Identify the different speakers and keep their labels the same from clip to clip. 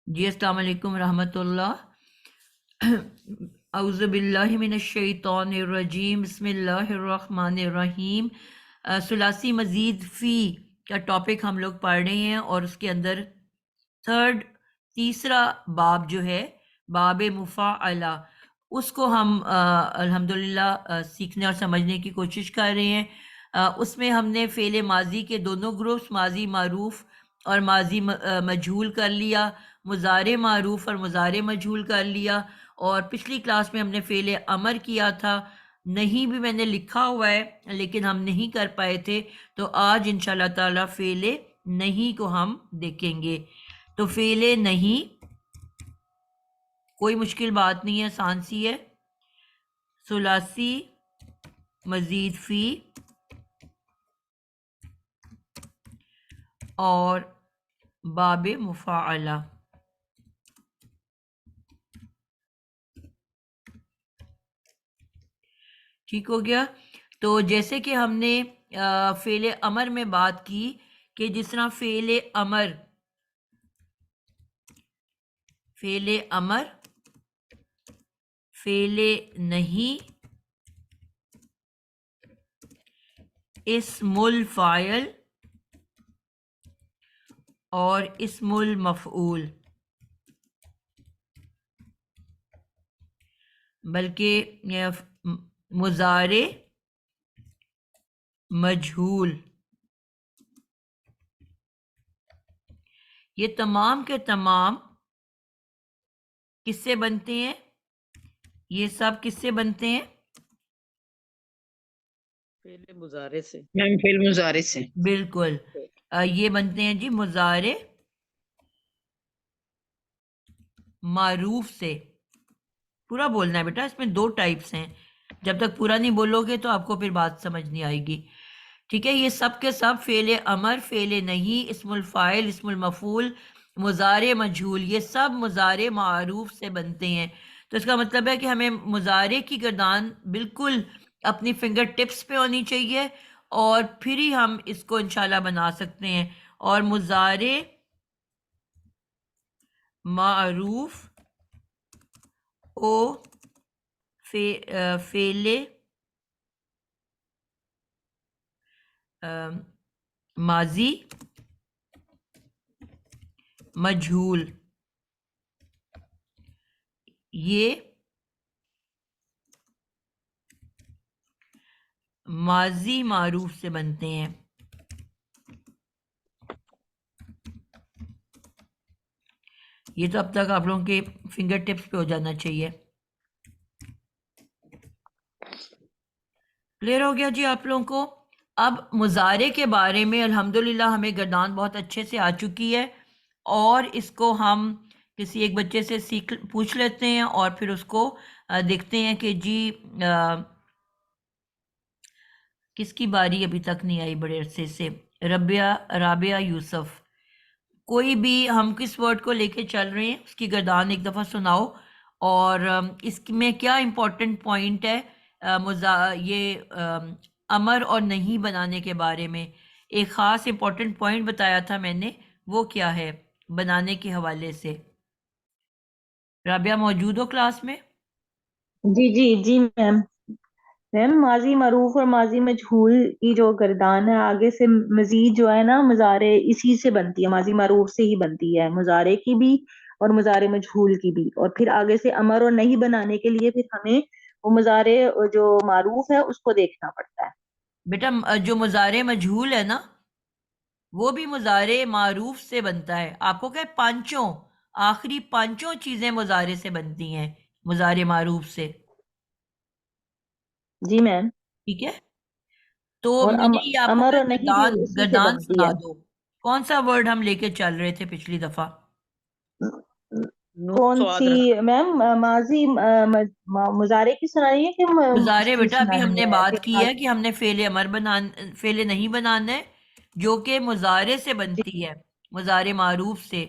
Speaker 1: جی السلام علیکم رحمۃ اللہ اعوذ باللہ من الشیطان الرجیم بسم اللہ الرحمن الرحیم ثلاثی مزید فی کا ٹاپک ہم لوگ پڑھ رہے ہیں اور اس کے اندر تیسرا باب جو ہے باب مفاعلہ اس کو ہم الحمدللہ سیکھنے اور سمجھنے کی کوشش کر رہے ہیں۔ اس میں ہم نے فعل ماضی کے دونوں گروپس ماضی معروف اور ماضی مجہول کر لیا، مضارع معروف اور مضارع مجہول کر لیا، اور پچھلی کلاس میں ہم نے فعل امر کیا تھا۔ نہیں بھی میں نے لکھا ہوا ہے لیکن ہم نہیں کر پائے تھے، تو آج انشاءاللہ تعالی فعل نہیں کو ہم دیکھیں گے۔ تو فعل نہیں کوئی مشکل بات نہیں ہے، آسان سی ہے۔ ثلاثی مزید فی اور باب مفاعلہ، ٹھیک ہو گیا۔ تو جیسے کہ ہم نے فعل امر میں بات کی کہ جس طرح فعل امر فعل نہیں، اسم الفاعل اور اسم المفعول، بلکہ مضارع مجہول، یہ تمام کے تمام کس سے بنتے ہیں؟ یہ سب کس سے بنتے ہیں؟
Speaker 2: فعل مضارع سے،
Speaker 3: فعل مضارع سے،
Speaker 1: بالکل، یہ بنتے ہیں جی مضارع معروف سے۔ پورا بولنا ہے بیٹا، اس میں دو ٹائپس ہیں، جب تک پورا نہیں بولو گے تو آپ کو پھر بات سمجھ نہیں آئے گی، ٹھیک ہے۔ یہ سب کے سب فعل امر، فعل نہیں، اسم الفاعل، اسم المفعول، مضارع مجہول، یہ سب مضارع معروف سے بنتے ہیں۔ تو اس کا مطلب ہے کہ ہمیں مضارع کی گردان بالکل اپنی فنگر ٹپس پہ ہونی چاہیے، اور پھر ہی ہم اس کو انشاءاللہ بنا سکتے ہیں۔ اور مضارع معروف او فعل ماضی مجہول، یہ ماضی معروف سے بنتے ہیں۔ یہ تو اب تک آپ لوگوں کے فنگر ٹپس پہ ہو جانا چاہیے۔ کلیئر ہو گیا جی آپ لوگوں کو؟ اب مضارع کے بارے میں الحمدللہ ہمیں گردان بہت اچھے سے آ چکی ہے، اور اس کو ہم کسی ایک بچے سے پوچھ لیتے ہیں، اور پھر اس کو دیکھتے ہیں کہ جی کس کی باری ابھی تک نہیں آئی بڑے عرصے سے۔ رابعہ یوسف، کوئی بھی ہم کس ورڈ کو لے کے چل رہے ہیں اس کی گردان ایک دفعہ سناؤ، اور اس میں کیا امپورٹنٹ پوائنٹ ہے یہ امر اور نہیں بنانے کے بارے میں ایک خاص امپورٹنٹ پوائنٹ بتایا تھا میں نے، وہ کیا ہے بنانے کے حوالے سے؟ رابعہ موجود ہو کلاس میں؟
Speaker 3: جی جی جی میم۔ میم ماضی معروف اور ماضی مجہول کی جو گردان ہے آگے سے مزید جو ہے نا مضارع اسی سے بنتی ہے، ماضی معروف سے ہی بنتی ہے، مضارع کی بھی اور مضارع مجہول کی بھی، اور پھر آگے سے امر اور نہیں بنانے کے لیے پھر ہمیں وہ مضارع جو معروف ہے اس کو دیکھنا پڑتا ہے۔
Speaker 1: بیٹا جو مضارع مجہول ہے نا وہ بھی مضارع معروف سے بنتا ہے۔ آپ کو کہ پانچوں آخری پانچوں چیزیں مضارع سے بنتی ہیں، مضارع معروف سے،
Speaker 3: جی میم۔
Speaker 1: ٹھیک ہے۔ تو
Speaker 3: اور
Speaker 1: میں نے یہ آپ کو
Speaker 3: امر
Speaker 1: کہ
Speaker 3: اور نہیں بھی اسی سے
Speaker 1: گردان
Speaker 3: بنتی
Speaker 1: سنا
Speaker 3: ہے۔
Speaker 1: دو، کون سا ورڈ ہم لے کے چل رہے تھے پچھلی دفعہ؟
Speaker 2: نون
Speaker 3: کون
Speaker 2: سواد
Speaker 3: سی
Speaker 2: رہا۔
Speaker 3: میم؟ ماضی مضارع کی سنانی ہے کہ اس
Speaker 1: مضارع
Speaker 3: کی
Speaker 1: بیٹا ابھی ہم
Speaker 3: سنانی
Speaker 1: نے
Speaker 3: ہے؟
Speaker 1: بات کی ہے کہ ہم نے فعل نہیں بنانا ہے جو کہ مضارع سے بنتی ہے، مضارع معروف سے،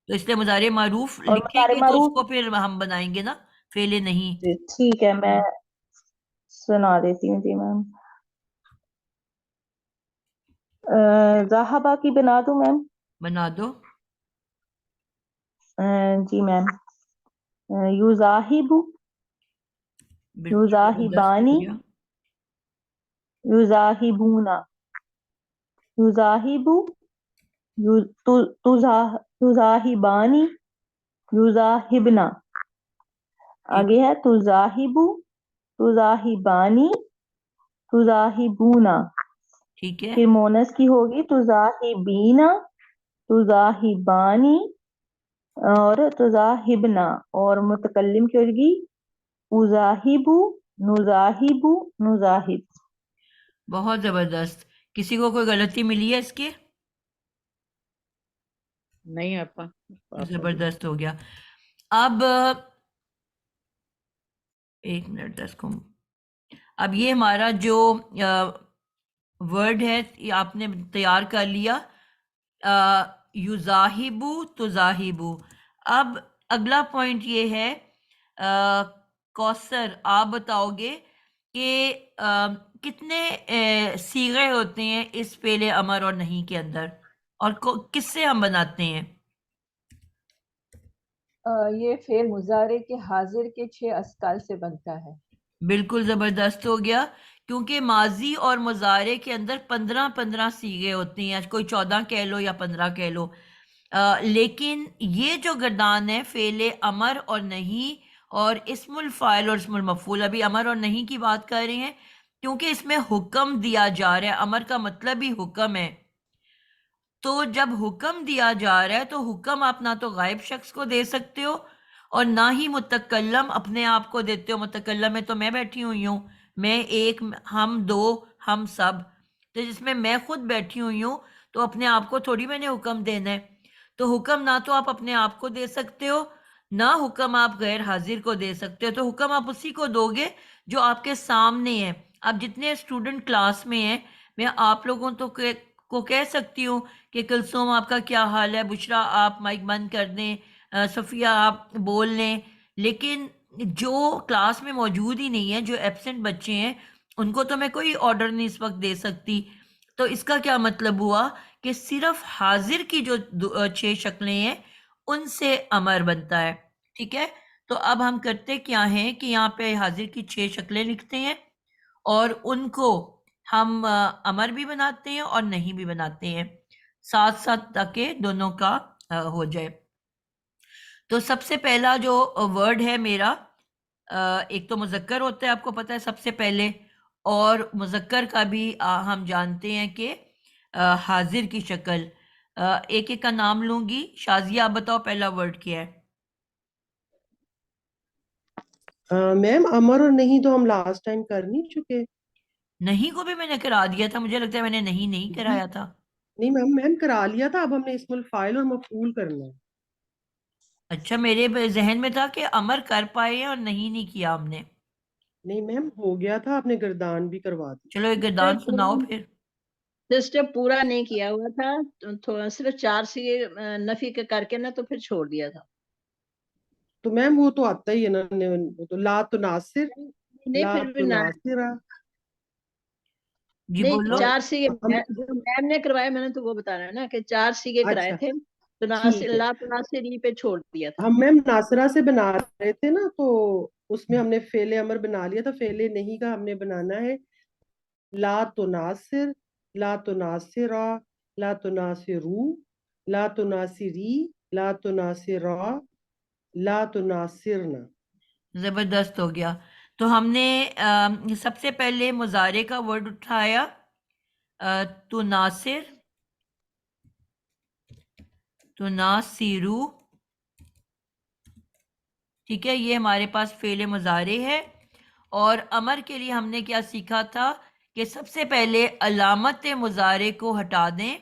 Speaker 1: تو اس لیے مضارع معروف
Speaker 3: اور
Speaker 1: لکھیں
Speaker 3: مضارع
Speaker 1: گے تو اس
Speaker 3: معروف،
Speaker 1: کو پھر ہم بنائیں گے نا فعل نہیں۔
Speaker 3: ٹھیک ہے میں سنا دیتی ہوں جی میم۔ ذہبہ کی بنا دوں میم؟
Speaker 1: بنا دو۔
Speaker 3: जी मैम, युजाहिबु,
Speaker 1: बिल्कुल जबरदस्त हो
Speaker 3: युजाहिबानी,
Speaker 1: गया।
Speaker 3: युजाहिबूना, युजाहिबु, तुजाहिबानी, युजाहिबना।
Speaker 1: ठीक
Speaker 3: आगे है तुजाहिबु, तुजाहिबानी, तुजाहिबूना।
Speaker 1: ठीक है।
Speaker 3: फिर मोनस की होगी तुजाहिबीना, तुजाहिबानी और तुजाहिबना। और मुतकल्लिम की होगी उजाहिबु, नुजाहिबु, नुजाहिब।
Speaker 1: बहुत जबरदस्त। किसी को कोई गलती मिली है इसके?
Speaker 2: नहीं आपा पास हो गई।
Speaker 1: जबरदस्त हो गया। अब एक मिनट 10 को। अब ये हमारा जो वर्ड है ये आपने तैयार कर लिया, युजाहिबु तुजाहिबु। अब अगला पॉइंट ये है, कौसर आप बताओगे कि कितने सीगे होते हैं इस फेले अमर और नहीं के अंदर, और किससे हम बनाते हैं?
Speaker 4: ये फेल मुजारे के हाजिर के 6 अस्काल से बनता है।
Speaker 1: बिल्कुल जबरदस्त हो गया, क्योंकि माजी और मुजारे के अंदर 15-15 सीगे होती हैं, कोई 14 कह लो या 15 कह लो। लेकिन ये जो गर्दान है फेले अमर और नहीं और इस्मुल फाइल और इस्मुल मफूल, अभी अमर और नहीं की बात कर रहे हैं क्योंकि इसमें हुक्म दिया जा रहा है। अमर का मतलब ही हुक्म है, तो जब हुक्म दिया जा रहा है तो हुक्म आप ना तो गायब शख्स को दे सकते हो और ना ही मुतकल्लम अपने आप को देते हो। मुतकल्लम में तो मैं बैठी हुई हूँ, मैं एक, हम दो, हम सब, तो जिसमें मैं खुद बैठी हुई हूँ तो अपने आप को थोड़ी मैंने हुक्म देना है। तो हुक्म ना तो आप अपने आप को दे सकते हो, ना हुक्म आप गैर हाजिर को दे सकते हो। तो हुक्म आप उसी को दोगे जो आपके सामने है। अब जितने स्टूडेंट क्लास में हैं, मैं आप लोगों तो को कह सकती हूँ कि कुलसुम आपका क्या हाल है, बुशरा आप माइक बंद कर दें, सफ़िया आप बोल लें, लेकिन जो क्लास में मौजूद ही नहीं है, जो एब्सेंट बच्चे हैं, उनको तो मैं कोई ऑर्डर नहीं इस वक्त दे सकती। तो इसका क्या मतलब हुआ कि सिर्फ हाजिर की जो 6 शक्लें हैं उनसे अमर बनता है। ठीक है, तो अब हम करते क्या हैं कि यहाँ पे हाजिर की 6 शक्लें लिखते हैं और उनको हम अमर भी बनाते हैं और नहीं भी बनाते हैं, साथ साथ ताकि दोनों का हो जाए। तो सबसे पहला जो वर्ड है मेरा, एक तो मुज़क्कर होता है, आपको पता है सबसे पहले, और मुज़क्कर का भी हम जानते हैं कि हाजिर की शक्ल। एक एक का नाम लूंगी। शाजिया आप बताओ पहला वर्ड क्या है?
Speaker 5: मैम अमर और नहीं तो हम लास्ट टाइम कर नहीं चुके?
Speaker 1: नहीं को भी मैंने करा दिया था, मुझे लगता है मैंने नहीं नहीं कराया था।
Speaker 5: नहीं मैम, मैम करा लिया था। अब हमने इस्मुल फाइल और मफूल करना है।
Speaker 1: अच्छा, मेरे जहन में था कि अमर कर पाए हैं और नहीं किया हमने।
Speaker 5: नहीं मैम, हो गया था, आपने गर्दान भी करवा दी।
Speaker 1: चलो एक गर्दान सुनाओ फिर।
Speaker 2: स्टेप पूरा नहीं किया हुआ था, तो थोड़ा सिर्फ 4 सी नफी के करके ना तो फिर छोड़ दिया था।
Speaker 5: तो मैम वो तो आता ही है ना, वो तो ला तो नासिर,
Speaker 2: नहीं
Speaker 5: ला
Speaker 2: फिर भी
Speaker 5: तो
Speaker 2: ना,
Speaker 5: नासिरा।
Speaker 1: जी
Speaker 2: नहीं
Speaker 1: बोलो।
Speaker 2: 4 सीगे
Speaker 5: हम
Speaker 2: जो मैम ने करवाए, मैंने तो वो बता रहा है ना कि 4 सीगे कराए
Speaker 5: अच्छा
Speaker 2: थे, तो नासिर
Speaker 5: ठीक है।
Speaker 2: ला तो नासिर पे छोड़ दिया था।
Speaker 5: हम मैम नासरा से बना रहे थे ना, तो उसमें हमने फेले अमर बना लिया था। फेले नहीं का हमने बनाना है ला तो नासिर, ला तो नासिरा, ला तो नासिरू, ला तो नासिरी, ला तो नासिरा, ला तो नासिरना।
Speaker 1: जबरदस्त हो गया। तो हमने सबसे पहले मुजारे का वर्ड उठाया, तो नासिर, तो नासिरू। ठीक है, ये हमारे पास फेले मुजारे है। और अमर के लिए हमने क्या सीखा था कि सबसे पहले अलामत मुजारे को हटा दें,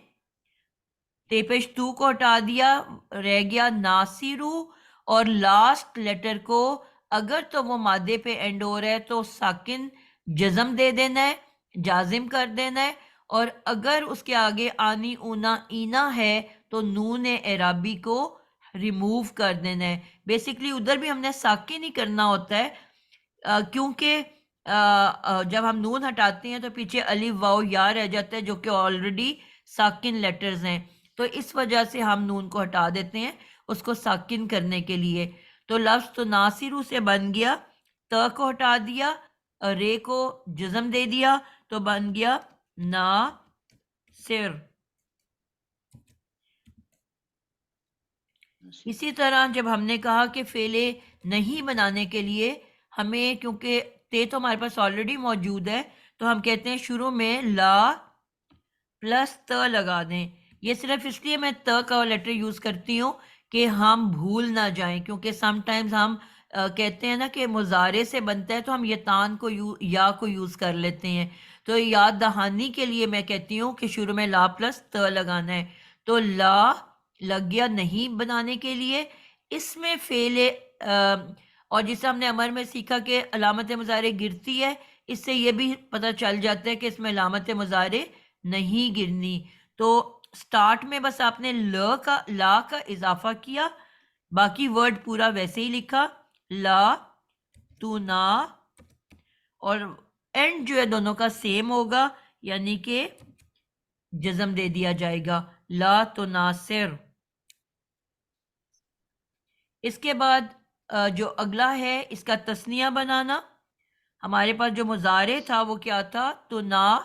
Speaker 1: तेपेश तू को हटा दिया, रह गया नासिरू। और लास्ट लेटर को अगर तो वो मादे पे एंड हो रहा है तो साकिन जज़म दे देना है, जाजिम कर देना है। और अगर उसके आगे आनी ऊना ईना है तो नून एराबी को रिमूव कर देना है। बेसिकली उधर भी हमने साकिन ही करना होता है, क्योंकि जब हम नून हटाते हैं तो पीछे अलिफ वाओ या रह जाता है जो कि ऑलरेडी साकिन लेटर्स हैं। تو اس وجہ سے ہم نون کو ہٹا دیتے ہیں اس کو ساکن کرنے کے لیے. تو لفظ تو ناصرو سے بن گیا، ت کو ہٹا دیا، رے کو جزم دے دیا تو بن گیا ناصر. اسی طرح جب ہم نے کہا کہ فعلے نہیں بنانے کے لیے ہمیں، کیونکہ تے تو ہمارے پاس آلریڈی موجود ہے، تو ہم کہتے ہیں شروع میں لا پلس ت لگا دیں. یہ صرف اس لیے میں ت کا لیٹر یوز کرتی ہوں کہ ہم بھول نہ جائیں، کیونکہ سم ٹائمز ہم کہتے ہیں نا کہ مضارع سے بنتا ہے تو ہم یتان کو یا کو یوز کر لیتے ہیں. تو یاد دہانی کے لیے میں کہتی ہوں کہ شروع میں لا پلس ت لگانا ہے. تو لا لگ گیا نہیں بنانے کے لیے. اس میں فعل اور جسے ہم نے امر میں سیکھا کہ علامت مضارع گرتی ہے، اس سے یہ بھی پتہ چل جاتا ہے کہ اس میں علامت مضارع نہیں گرنی. تو سٹارٹ میں بس آپ نے لا کا اضافہ کیا، باقی ورڈ پورا ویسے ہی لکھا لا تو نا، اور اینڈ جو ہے دونوں کا سیم ہوگا، یعنی کہ جزم دے دیا جائے گا لا تو ناصر. اس کے بعد جو اگلا ہے اس کا تسنیہ بنانا. ہمارے پاس جو مضارع تھا وہ کیا تھا؟ تو نا.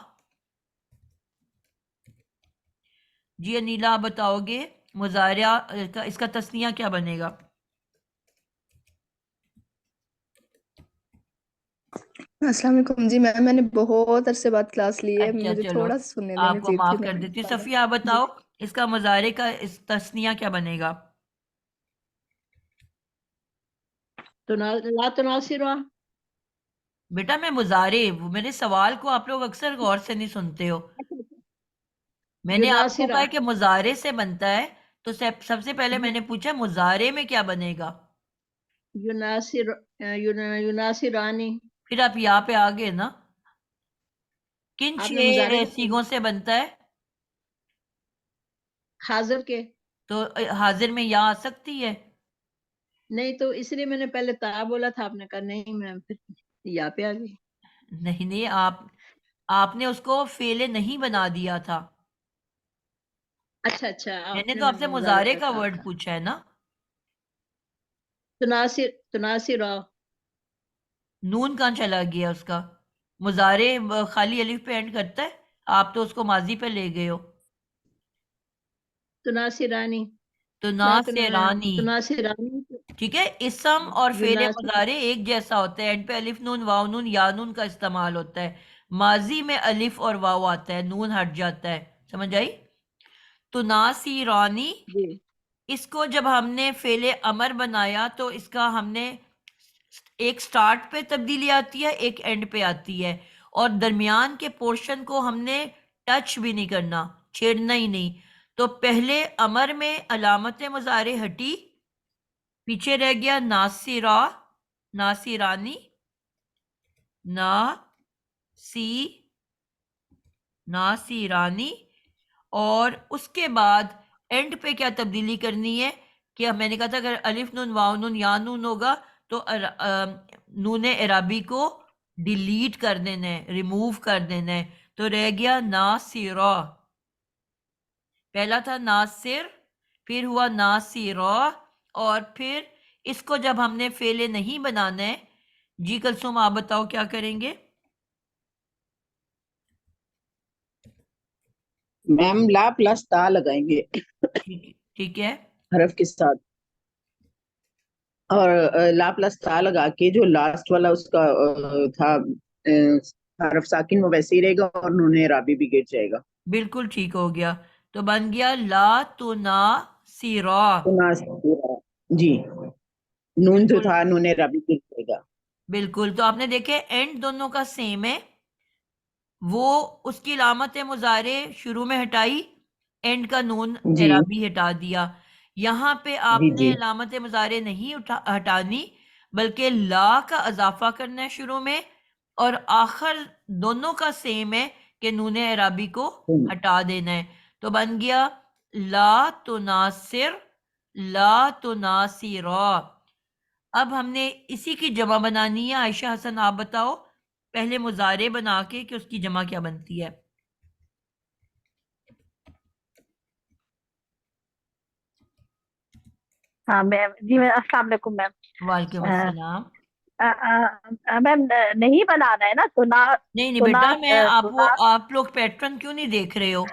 Speaker 1: جی انیلا آپ بتاؤ گے مضارع کا اس کا تسنیہ کیا بنے گا؟
Speaker 6: السلام علیکم جی میم، میں نے بہت عرصے بعد کلاس لی ہے،
Speaker 1: اچھا
Speaker 6: مجھے
Speaker 1: چلو
Speaker 6: تھوڑا سا سننے دیں،
Speaker 1: آپ
Speaker 6: میں
Speaker 1: کو
Speaker 6: جیت
Speaker 1: معاف
Speaker 6: ہوں
Speaker 1: کر
Speaker 6: میں
Speaker 1: دیتی ہوں.
Speaker 6: پڑھا.
Speaker 1: صفیہ آپ
Speaker 6: جی
Speaker 1: بتاؤ اس کا مضارع کا اس تسنیہ کیا بنے گا؟
Speaker 2: تو لا تناصرہ.
Speaker 1: بیٹا میں مضارع، میرے سوال کو آپ لوگ اکثر غور سے نہیں سنتے ہو. میں نے آپ کو
Speaker 2: یناصرہ.
Speaker 1: کہا کہ مضارع سے بنتا ہے، تو سب سے پہلے میں نے پوچھا مضارع میں کیا بنے گا؟
Speaker 2: یناصر یناصرانی.
Speaker 1: پھر آپ یہاں پہ آگے نا کن
Speaker 2: آپ نے مضارع
Speaker 1: 6 سیغوں سے بنتا ہے؟
Speaker 2: حاضر کے.
Speaker 1: تو حاضر میں یا آ سکتی ہے؟
Speaker 2: نہیں تو اس لیے میں نے پہلے تا بولا تھا، آپ نے کہا نہیں، میں پھر یا پہ آ گئی.
Speaker 1: نہیں آپ نے اس کو فعل نہیں بنا دیا تھا.
Speaker 2: اچھا
Speaker 1: میں نے
Speaker 2: آپ نے
Speaker 1: تو آپ سے
Speaker 2: مضارع
Speaker 1: مضارع کا
Speaker 2: کہا
Speaker 1: ورڈ
Speaker 2: تھا.
Speaker 1: پوچھا ہے نا.
Speaker 2: تناصرہ.
Speaker 1: نون کہاں چلا گیا اس کا؟ مضارع خالی الف پہ اینڈ کرتا ہے، آپ تو اس کو ماضی پہ لے گئے ہو.
Speaker 2: تناصرانی.
Speaker 1: تو ناصرانی،
Speaker 2: تناصرانی.
Speaker 1: ٹھیک ہے. اسم اور فعل
Speaker 2: یناصر.
Speaker 1: مضارع ایک جیسا ہوتا ہے، اینڈ پہ الف نون واو نون یا نون کا استعمال ہوتا ہے. ماضی میں الف اور واو آتا ہے، نون ہٹ جاتا ہے. سمجھ آئی؟ تو ناصرانی،
Speaker 2: جی.
Speaker 1: اس کو جب ہم نے فعل امر بنایا تو اس کا ہم نے ایک سٹارٹ پہ تبدیلی آتی ہے، ایک اینڈ پہ آتی ہے، اور درمیان کے پورشن کو ہم نے ٹچ بھی نہیں کرنا، چھیڑنا ہی نہیں. تو پہلے امر میں علامت مضارع ہٹی، پیچھے رہ گیا ناصرہ، ناصرانی، ناصرانی. اور اس کے بعد اینڈ پہ کیا تبدیلی کرنی ہے کہ میں نے کہا تھا اگر الف نون واو نون یا نون ہوگا تو نون اعرابی کو ڈیلیٹ کر دینا ہے، ریموو کر دینا ہے. تو رہ گیا ناصرہ. پہلا تھا ناصر، پھر ہوا ناصرہ، اور پھر اس کو جب ہم نے فعل نہیں بنانا ہے، جی کلثوم آپ بتاؤ کیا کریں گے؟
Speaker 7: میم لا پلس تا لگائیں گے
Speaker 1: ٹھیک ہے.
Speaker 7: حرف کے ساتھ، اور لا پلس تا لگا کے جو لاسٹ والا اس کا تھا حرف ساکن وہ ویسے ہی رہے گا اور نون اعرابی بھی گر جائے گا.
Speaker 1: بالکل ٹھیک ہو گیا. تو بن گیا لا تناصرہ.
Speaker 7: جی نون جو
Speaker 1: بالکل
Speaker 7: تھا نون اعرابی گر جائے گا.
Speaker 1: بالکل. تو آپ نے دیکھے اینڈ دونوں کا سیم ہے، وہ اس کی علامت مضارع شروع میں ہٹائی، اینڈ کا نون
Speaker 7: جی
Speaker 1: اعرابی ہٹا دیا. یہاں پہ آپ
Speaker 7: جی
Speaker 1: نے
Speaker 7: جی
Speaker 1: علامت مضارع نہیں ہٹانی، بلکہ لا کا اضافہ کرنا ہے شروع میں، اور آخر دونوں کا سیم ہے کہ نون اعرابی کو ہٹا دینا ہے. تو بن گیا لا تناصر، لا تناصرہ. اب ہم نے اسی کی جمع بنانی ہے. عائشہ حسن آپ بتاؤ پہلے مضارع بنا کے کہ اس کی جمع کیا بنتی ہے.
Speaker 8: हाँ मैम जी, मैं अस्सलाम वालेकुम मैम।
Speaker 1: वालेकुम
Speaker 8: अ,
Speaker 1: अस्सलाम।
Speaker 8: मैम नहीं बनाना है ना
Speaker 1: नहीं
Speaker 8: तुना
Speaker 1: बेटा, मैं
Speaker 8: तुना
Speaker 1: आप लोग पैटर्न क्यों नहीं देख रहे हो?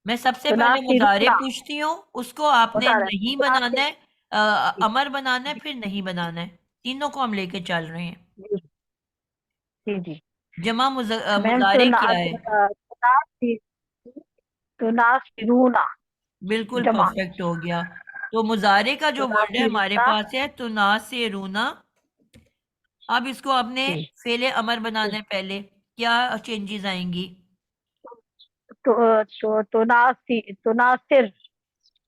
Speaker 1: मैं सबसे
Speaker 8: तुना
Speaker 1: पहले मुजारे
Speaker 8: सिरुना
Speaker 1: पूछती हूँ, उसको आपने
Speaker 8: मुजारे
Speaker 1: नहीं
Speaker 8: तुना
Speaker 1: बनाना है,
Speaker 8: जी
Speaker 1: अमर बनाना है, फिर नहीं बनाना है। तीनों को हम लेके चल रहे हैं।
Speaker 8: जी जी जी।
Speaker 1: जमा
Speaker 8: मैम
Speaker 1: मुजारे क्या है?
Speaker 8: तुना सिरुना
Speaker 1: बिल्कुल
Speaker 8: जमा
Speaker 1: परफेक्ट हो गया। तो मुजारे का जो
Speaker 8: तुना
Speaker 1: वर्ड है हमारे
Speaker 8: सिरुना
Speaker 1: पास है तुना से रूना। अब इसको आपने
Speaker 8: जी
Speaker 1: फेले अमर बनाना है पहले, क्या चेंजेस आएंगी?
Speaker 8: तुना सिर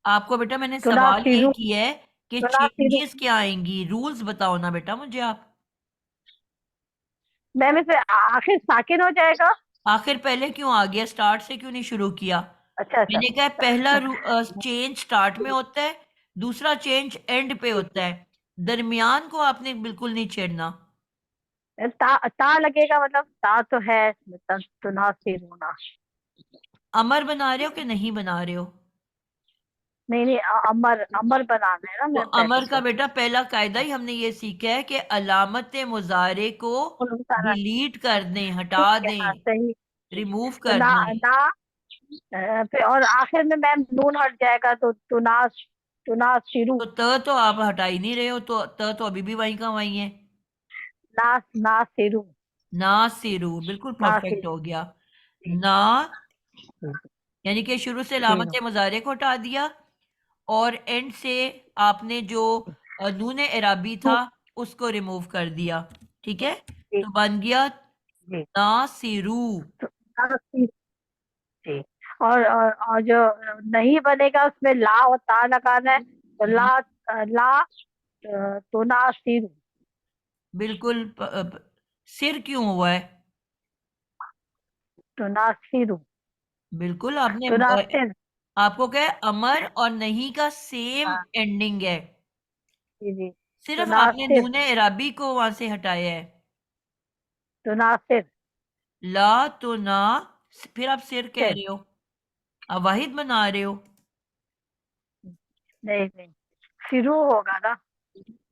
Speaker 1: आपको बेटा मैंने
Speaker 8: तुना
Speaker 1: सवाल ये
Speaker 8: सिरु
Speaker 1: किया है कि
Speaker 8: तुना सिरु
Speaker 1: चेंजेस क्या आएंगी, रूल्स बताओ ना बेटा मुझे आप।
Speaker 8: मैम इसमें आखिर साकिन हो जाएगा।
Speaker 1: आखिर पहले क्यों आ गया, स्टार्ट से क्यों नहीं शुरू किया?
Speaker 8: अच्छा अच्छा
Speaker 1: मैंने कहा पहला चेंज स्टार्ट में होता है, दूसरा चेंज एंड पे होता है, दरमियान को आपने बिल्कुल नहीं छेड़ना।
Speaker 8: ता लगेगा, मतलब ता तो है, मतलब तुना सिरुना।
Speaker 1: अमर बना रहे हो कि नहीं बना रहे हो?
Speaker 8: नहीं नहीं, अमर अमर बनाना है ना
Speaker 1: तो
Speaker 8: मैम पहले
Speaker 1: अमर का
Speaker 8: तो।
Speaker 1: बेटा पहला कायदा ही हमने ये सीखा है कि अलामत मुजारे को
Speaker 8: बोलो बताना।
Speaker 1: डिलीट कर दें, हटा
Speaker 8: ठीक है, हाँ
Speaker 1: दें,
Speaker 8: सही।
Speaker 1: रिमूव
Speaker 8: तो
Speaker 1: कर
Speaker 8: ना
Speaker 1: दें।
Speaker 8: ना फिर और आखिर में मैम नून हट जाएगा तो तुना शिरू
Speaker 1: तो तो आप हटा ही नहीं रहे हो, तो अभी भी वहीं का वहीं है।
Speaker 8: ना ना सिरू
Speaker 1: नासिरू बिल्कुल
Speaker 8: ना
Speaker 1: परफेक्ट
Speaker 8: सिरू
Speaker 1: हो गया। ना यानी कि शुरू से अलामत
Speaker 8: सिरू
Speaker 1: मुजारे को हटा दिया, और एंड से आपने जो नून एराबी था उसको रिमूव कर दिया। ठीक है,
Speaker 8: जी
Speaker 1: तो बन गया
Speaker 8: जी
Speaker 1: नासिरू।
Speaker 8: तो ना सिरू जी। और जो नहीं बनेगा उसमें ला और ता लगाना है, तो
Speaker 1: हम्म,
Speaker 8: ला तो ना सिरू
Speaker 1: बिल्कुल सिर क्यों हुआ है?
Speaker 8: तो ना सिरू
Speaker 1: बिल्कुल आपने
Speaker 8: तो ना सिर।
Speaker 1: आपको क्या है, अमर और नहीं का सेम
Speaker 8: हाँ
Speaker 1: एंडिंग है,
Speaker 8: जी जी तो
Speaker 1: सिर्फ
Speaker 8: ना
Speaker 1: आपने
Speaker 8: सिर
Speaker 1: नून एराबी को वहां से हटाया है।
Speaker 8: तो ना सिर
Speaker 1: ला तो ना, फिर आप सिर कह
Speaker 8: सिर
Speaker 1: रहे हो, आप वाहिद बना रहे हो।
Speaker 8: नहीं नहीं, सिरू होगा ना।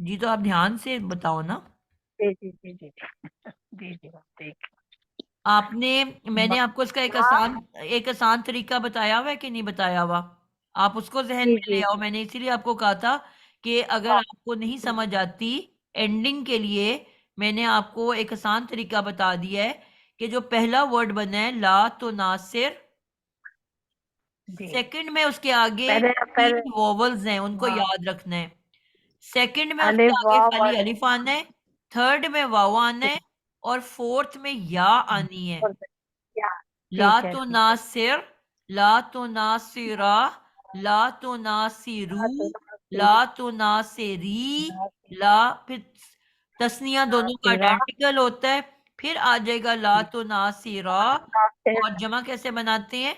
Speaker 1: जी तो आप ध्यान से बताओ ना।
Speaker 8: जी जी जी जी जी जी ठीक।
Speaker 1: आपने मैंने आपको इसका
Speaker 8: हाँ
Speaker 1: एक आसान तरीका बताया हुआ है कि नहीं बताया हुआ? आप उसको जहन
Speaker 8: जी
Speaker 1: में ले
Speaker 8: जी
Speaker 1: आओ।
Speaker 8: जी
Speaker 1: मैंने इसीलिए आपको कहा था कि अगर
Speaker 8: हाँ
Speaker 1: आपको नहीं समझ आती एंडिंग के लिए, मैंने आपको एक आसान तरीका बता दिया है कि जो पहला वर्ड बना है ला तो नासिर,
Speaker 8: जी
Speaker 1: सेकंड में उसके आगे
Speaker 8: पहले पहले
Speaker 1: 3 वोवल्स हैं, उनको
Speaker 8: हाँ
Speaker 1: याद रखना है। सेकंड में उसके
Speaker 8: अलिफ
Speaker 1: आगे
Speaker 8: वाव
Speaker 1: खाली
Speaker 8: और
Speaker 1: अलिफ आना है, थर्ड में वाव आना है, और फोर्थ में या आनी है।
Speaker 8: और क्या।
Speaker 1: ला
Speaker 8: ठीक है
Speaker 1: तो
Speaker 8: ठीक है।
Speaker 1: नासिर, ला तो नासिरा, ला तो नासिरू,
Speaker 8: हाँ, तो
Speaker 1: ला
Speaker 8: नासिर
Speaker 1: तो नासिरी,
Speaker 8: नासिर
Speaker 1: ला फिर तस्निया दोनों का
Speaker 8: नासिरा
Speaker 1: आइडेंटिकल होता है। फिर आ जाएगा ला तो नासिरा।
Speaker 8: नासिर
Speaker 1: और जमा कैसे बनाते हैं?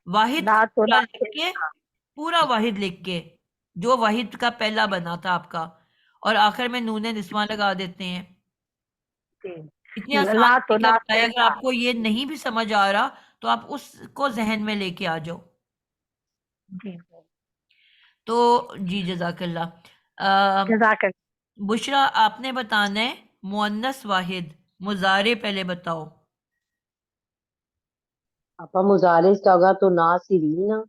Speaker 1: वाहिद
Speaker 8: ना तो
Speaker 1: पूरा लिख
Speaker 8: नासिर
Speaker 1: के, पूरा वाहिद लिख के, जो वाहिद का पहला बना था आपका, और आखिर में नूने निस्वां लगा देते हैं। इतनी आसान
Speaker 8: ला तो
Speaker 1: तरीका बताया,
Speaker 8: नासिर
Speaker 1: अगर
Speaker 8: ना।
Speaker 1: आपको ये नहीं भी समझ आ रहा तो आप उसको जहन में लेके आ जाओ।
Speaker 8: जी
Speaker 1: तो जी जजाकल्ला। अ,
Speaker 8: जजाक
Speaker 1: बुशरा आपने बताना है मुअन्नस वाहिद मुजारे, पहले बताओ।
Speaker 9: आपा मुजारिस का होगा तो नासिरीना।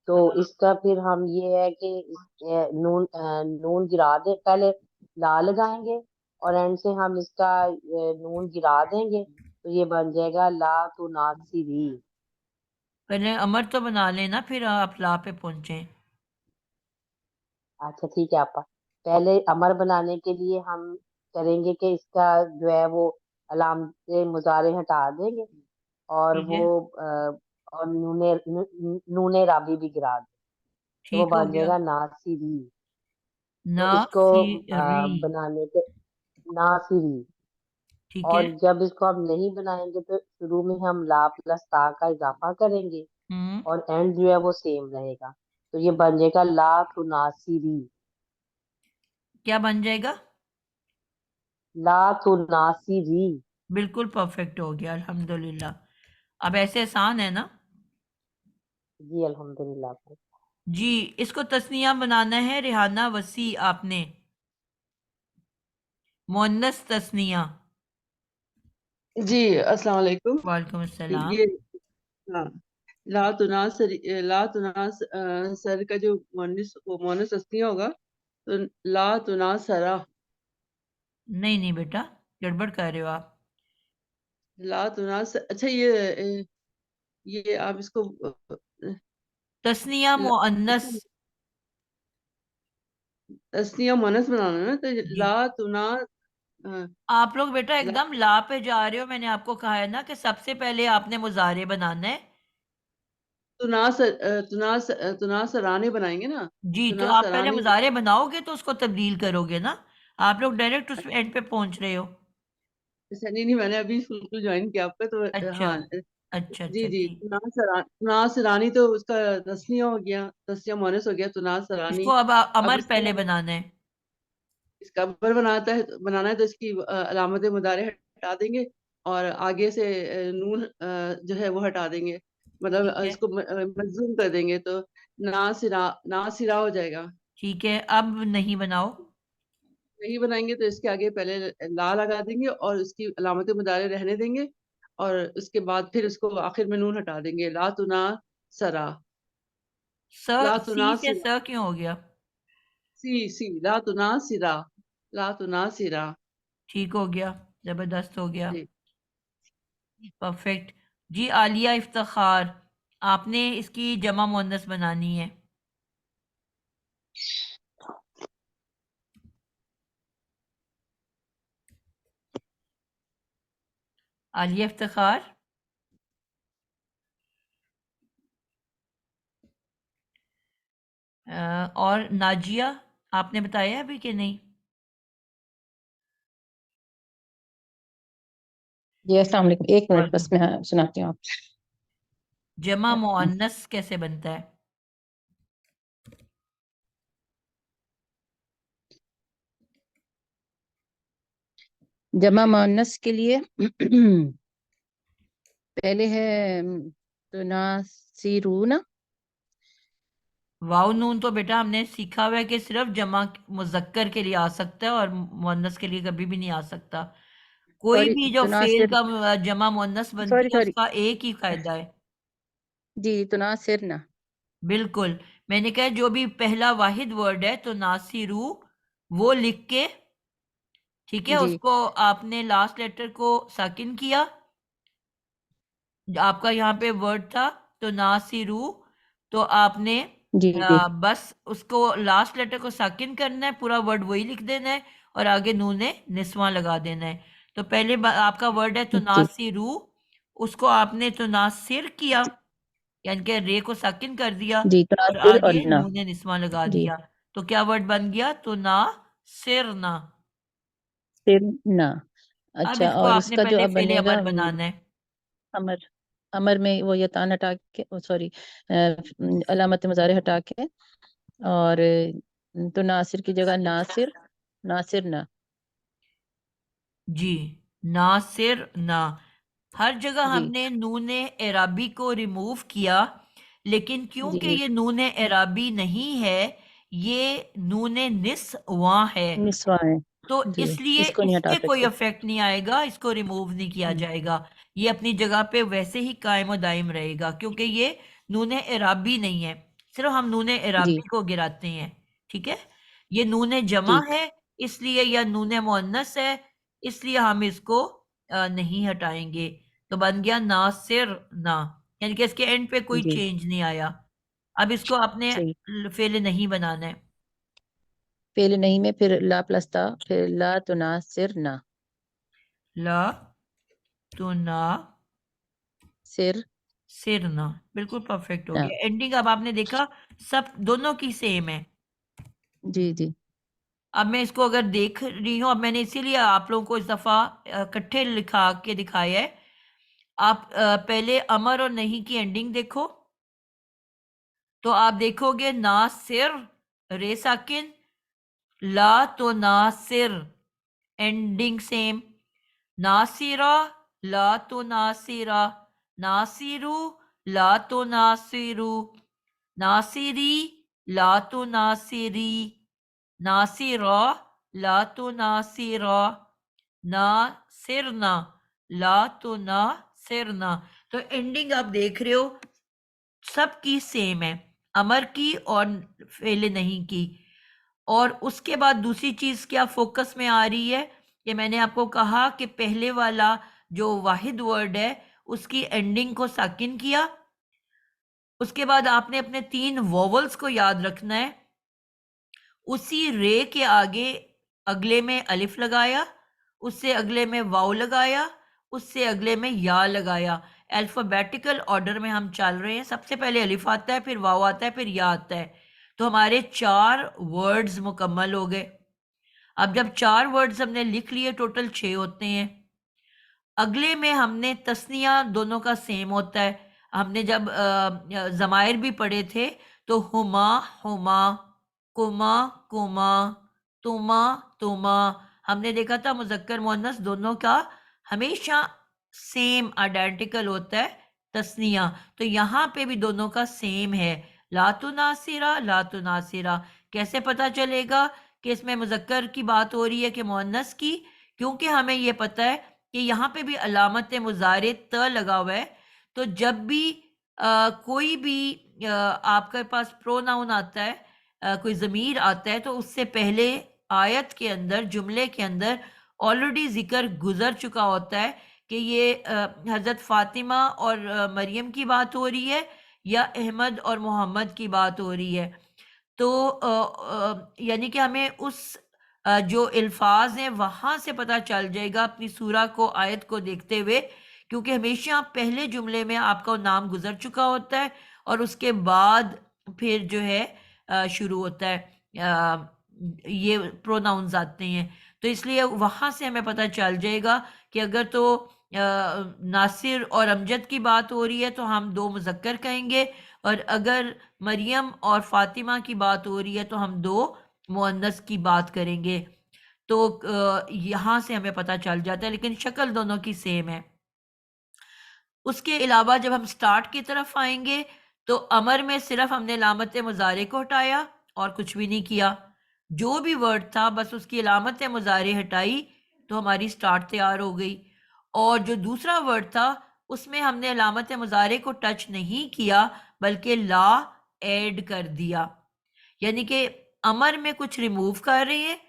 Speaker 9: तो इसका फिर हम ये है कि नून गिरा दे पहले, ला लगाएंगे और एंड से हम इसका नून गिरा देंगे, तो ये बन जाएगा ला तो नासिरी।
Speaker 1: पहले अमर तो बना लेना, फिर आप ला पे पहुंचे।
Speaker 9: अच्छा ठीक है आपा। पहले अमर बनाने के लिए हम करेंगे कि इसका जो है वो अलामत मुजारे हटा देंगे और
Speaker 1: ठीक
Speaker 9: वो
Speaker 1: है,
Speaker 9: और नूने राबी भी गिरा देंगे, तो वो
Speaker 1: ठीक हो
Speaker 9: बन
Speaker 1: गया।
Speaker 9: जाएगा नासिरी। तो इसको
Speaker 1: नासिरी,
Speaker 9: बनाने के नासिरी।
Speaker 1: ठीक है।
Speaker 9: और जब इसको हम नहीं बनाएंगे तो शुरू में हम ला प्लस ता का इजाफा करेंगे
Speaker 1: हम्म,
Speaker 9: और एंड जो है वो सेम रहेगा, तो ये बन जाएगा ला तो नासिरी।
Speaker 1: क्या बन जाएगा?
Speaker 9: ला तो नासिरी।
Speaker 1: बिल्कुल परफेक्ट हो गया, अल्हम्दुलिल्लाह। अब ऐसे आसान है ना?
Speaker 9: जी अल्हम्दुलिल्लाह।
Speaker 1: جی اس کو تسنیہ بنانا ہے ریحانہ وسیع آپ نے مؤنث تسنیہ
Speaker 10: جی السلام علیکم.
Speaker 1: وعلیکم السلام
Speaker 10: یہ ہاں لا تناصر کا جو مونس تسنیہ ہوگا تو لا تناصرا.
Speaker 1: نہیں بیٹا گڑبڑ کر رہے ہو آپ
Speaker 10: لا تناصر اچھا یہ آپ اس کو
Speaker 1: تسنیہ مؤنث
Speaker 10: تسنیہ مونس بنانا ہے نا تو
Speaker 1: جی
Speaker 10: لا تنا
Speaker 1: آپ لوگ بیٹا ایک
Speaker 10: لا
Speaker 1: دم لا پہ جا رہے ہو میں نے آپ کو کہا ہے نا کہ سب سے پہلے آپ نے مضارع بنانا ہے
Speaker 10: تناصرانے بنائیں گے نا.
Speaker 1: جی تو آپ پہلے
Speaker 10: تناصرانے
Speaker 1: مضارع بناؤ گے تو اس کو تبدیل کرو گے نا آپ لوگ ڈائریکٹ اس اینڈ پہ پہنچ رہے ہو
Speaker 10: نہیں میں نے ابھی بالکل جوائن کیا آپ کا تو
Speaker 1: اچھا
Speaker 10: ہاں
Speaker 1: اچھا
Speaker 10: جی
Speaker 1: اچھا
Speaker 10: جی
Speaker 1: ٹھیک
Speaker 10: تناصرانی تو اس کا تسنیہ ہو گیا تسنیہ مونس ہو گیا
Speaker 1: اس
Speaker 10: تناصرانی.
Speaker 1: کو اب
Speaker 10: اب
Speaker 1: امر
Speaker 10: اس
Speaker 1: پہلے
Speaker 10: کا
Speaker 1: بنانا ہے
Speaker 10: اس کا ابر بنانا ہے تو اس کی علامت مضارع ہٹا دیں گے اور آگے سے نون جو ہے وہ ہٹا دیں گے مطلب
Speaker 1: ٹھیک ہے
Speaker 10: اس کو مجزوم کر دیں گے تو ناصرا ہو جائے گا.
Speaker 1: ٹھیک ہے اب نہیں بناؤ
Speaker 10: نہیں بنائیں گے تو اس کے آگے پہلے لا لگا دیں گے اور اس کی علامت مضارع رہنے دیں گے اور اس کے بعد پھر اس کو آخر میں نون ہٹا دیں گے. لا تناصرا لا
Speaker 1: سی سے
Speaker 10: تناصرا
Speaker 1: س کیوں ہو گیا
Speaker 10: سی لا تناصرا لا تناصرا.
Speaker 1: ٹھیک ہو گیا زبردست ہو گیا
Speaker 10: جی
Speaker 1: پرفیکٹ جی عالیہ افتخار آپ نے اس کی جمع مؤنث بنانی ہے عالیہ افتخار اور ناجیہ آپ نے بتایا ابھی کہ نہیں
Speaker 11: جی السلام علیکم ایک منٹ
Speaker 1: وعلیکم
Speaker 11: بس میں سناتی ہوں آپ
Speaker 1: جمع
Speaker 11: کو.
Speaker 1: مؤنث کیسے بنتا ہے
Speaker 11: جمع مؤنث کے لیے پہلے ہے تناصرون.
Speaker 1: واو نون تو بیٹا ہم نے سیکھا ہوا ہے کہ صرف جمع مذکر کے لیے آ سکتا ہے اور مؤنث کے لیے کبھی بھی نہیں آ سکتا کوئی
Speaker 11: سوری
Speaker 1: بھی جو فعل
Speaker 11: تناصر
Speaker 1: کا جمع مؤنث بنتی ہے اس
Speaker 11: سوری
Speaker 1: کا ایک ہی قاعدہ ہے
Speaker 11: جی تناصرنا.
Speaker 1: بالکل میں نے کہا جو بھی پہلا واحد ورڈ ہے تو ناصرو وہ لکھ کے ٹھیک ہے اس
Speaker 11: جی
Speaker 1: کو آپ نے لاسٹ لیٹر کو ساکن کیا آپ کا یہاں پہ ورڈ تھا تو ناصرو تو آپ نے
Speaker 11: جی جی
Speaker 1: بس اس کو لاسٹ لیٹر کو ساکن کرنا ہے پورا ورڈ وہی لکھ دینا ہے اور آگے نون نسواں لگا دینا ہے تو پہلے آپ کا ورڈ ہے تو
Speaker 11: جی
Speaker 1: ناصرو اس کو آپ نے تو ناصر کیا یعنی کہ رے کو ساکن کر دیا
Speaker 11: جی
Speaker 1: اور
Speaker 11: تناصر اور
Speaker 1: آگے
Speaker 11: نا.
Speaker 1: نون نسواں لگا
Speaker 11: جی
Speaker 1: دیا تو کیا ورڈ بن گیا تو ناصرنا
Speaker 11: سرنا.
Speaker 1: اب
Speaker 11: اچھا
Speaker 1: اس کو
Speaker 11: اور
Speaker 1: آپ
Speaker 11: اس
Speaker 1: نے
Speaker 11: کا جو
Speaker 1: پہلے
Speaker 11: اب
Speaker 1: فعل
Speaker 11: بنے گا
Speaker 1: امر بنانا ہے
Speaker 11: امر امر میں وہ یتان ہٹا کے سوری علامت مضارع ہٹا کے اور تو ناصر کی جگہ ناصر نہ.
Speaker 1: جی ناصر نہ ہر جگہ
Speaker 11: جی
Speaker 1: ہم نے نون اعرابی کو ریموو کیا لیکن کیونکہ
Speaker 11: جی
Speaker 1: یہ نون اعرابی نہیں ہے یہ نون نسواں ہے
Speaker 11: نسواں ہے.
Speaker 1: تو
Speaker 11: جی
Speaker 1: اس لیے
Speaker 11: اس کو نہیں
Speaker 1: اس
Speaker 11: ہٹا
Speaker 1: سے کوئی
Speaker 11: سکتے.
Speaker 1: افیکٹ نہیں آئے گا اس کو ریموو نہیں کیا جائے گا یہ اپنی جگہ پہ ویسے ہی قائم و دائم رہے گا کیونکہ یہ نون اعرابی نہیں ہے صرف ہم نون
Speaker 11: جی
Speaker 1: اعرابی کو گراتے ہیں ٹھیک ہے یہ نون جمع
Speaker 11: ٹھیک
Speaker 1: ہے اس لیے یا نون مؤنث ہے اس لیے ہم اس کو نہیں ہٹائیں گے تو بن گیا ناصر نہ یعنی کہ اس کے اینڈ پہ کوئی
Speaker 11: جی
Speaker 1: چینج نہیں آیا اب اس کو اپنے
Speaker 11: صحیح.
Speaker 1: فعل نہیں بنانا ہے
Speaker 11: فعل نہیں میں پھر لا پلس تا پھر لا تناصرنا
Speaker 1: لا تنا
Speaker 11: سر
Speaker 1: سرنا بالکل پرفیکٹ ہو
Speaker 11: نا.
Speaker 1: گیا اینڈنگ اب آپ نے دیکھا سب دونوں کی سیم ہے
Speaker 11: جی جی
Speaker 1: اب میں اس کو اگر دیکھ رہی ہوں اب میں نے اسی لیے آپ لوگوں کو اس دفعہ اکٹھے لکھا کے دکھایا ہے آپ پہلے امر اور نہیں کی اینڈنگ دیکھو تو آپ دیکھو گے ناصر رے ساکن لا تو ناصر اینڈنگ سیم ناصرہ لا تو ناصرہ ناصرو لا تو ناصرو नासिरी ला तो नासिरी, नासिरा ला तो नासिरा, नासिरना ला तो नासिरना। तो एंडिंग आप देख रहे हो सबकी सेम है, अमर की और फेले नहीं की। और उसके बाद दूसरी चीज क्या फोकस में आ रही है कि मैंने आपको कहा कि पहले वाला जो वाहिद वर्ड है उसकी एंडिंग को साकिन किया। उसके बाद आपने अपने 3 वोवल्स को याद रखना है, उसी रे के आगे अगले में अलिफ लगाया, उससे अगले में वाव लगाया, उससे अगले में या लगाया। अल्फाबेटिकल ऑर्डर में हम चल रहे हैं, सबसे पहले अलिफ आता है, फिर वाव आता है, फिर या आता है। तो हमारे 4 वर्ड्स मुकम्मल हो गए। अब जब 4 वर्ड्स हमने लिख लिए, टोटल 6 होते हैं। अगले में हमने तस्निया दोनों का सेम होता है। हमने जब ज़मायर भी पढ़े थे तो हुमा हुमा, कुमा कुमा, तुमा तुमा, हमने देखा था मुज़क्कर मुअन्नस दोनों का हमेशा सेम आइडेंटिकल होता है तस्निया। तो यहाँ पे भी दोनों का सेम है, ला तो नासिरा ला तो नासिरा। कैसे पता चलेगा कि इसमें मुज़क्कर की बात हो रही है कि मुअन्नस की? क्योंकि हमें ये पता है कि यहाँ पे भी अलामत मुज़ारे त लगा हुआ है। तो जब भी कोई भी आपके पास प्रोनाउन आता है, कोई ज़मीर आता है, तो उससे पहले आयत के अंदर, जुमले के अंदर ऑलरेडी जिक्र गुजर चुका होता है कि ये हज़रत फ़ातिमा और मरियम की बात हो रही है या अहमद और मोहम्मद की बात हो रही है। तो यानी कि हमें उस जो अल्फाज हैं वहाँ से पता चल जाएगा अपनी सूरा को, आयत को देखते हुए, क्योंकि हमेशा पहले जुमले में आपका नाम गुजर चुका होता है और उसके बाद फिर जो है शुरू होता है, ये प्रोनाउंस आते हैं। तो इसलिए वहाँ से हमें पता चल जाएगा कि अगर तो नासिर और अमजद की बात हो रही है तो हम 2 मुज़क्कर कहेंगे, और अगर मरियम और फातिमा की बात हो रही है तो हम 2 मुअन्नस की बात करेंगे। तो यहाँ से हमें पता चल जाता है, लेकिन शक्ल दोनों की सेम है। उसके अलावा जब हम स्टार्ट की तरफ आएंगे तो अमर में सिर्फ हमने अलामत मुज़ारे को हटाया और कुछ भी नहीं किया। जो भी वर्ड था बस उसकी अलामत मुज़ारे हटाई तो हमारी स्टार्ट तैयार हो गई। और जो दूसरा वर्ड था उसमें हमने अलामत मुज़ारे को टच नहीं किया बल्कि ला ऐड कर दिया, यानी कि अमर में कुछ रिमूव कर रहे हैं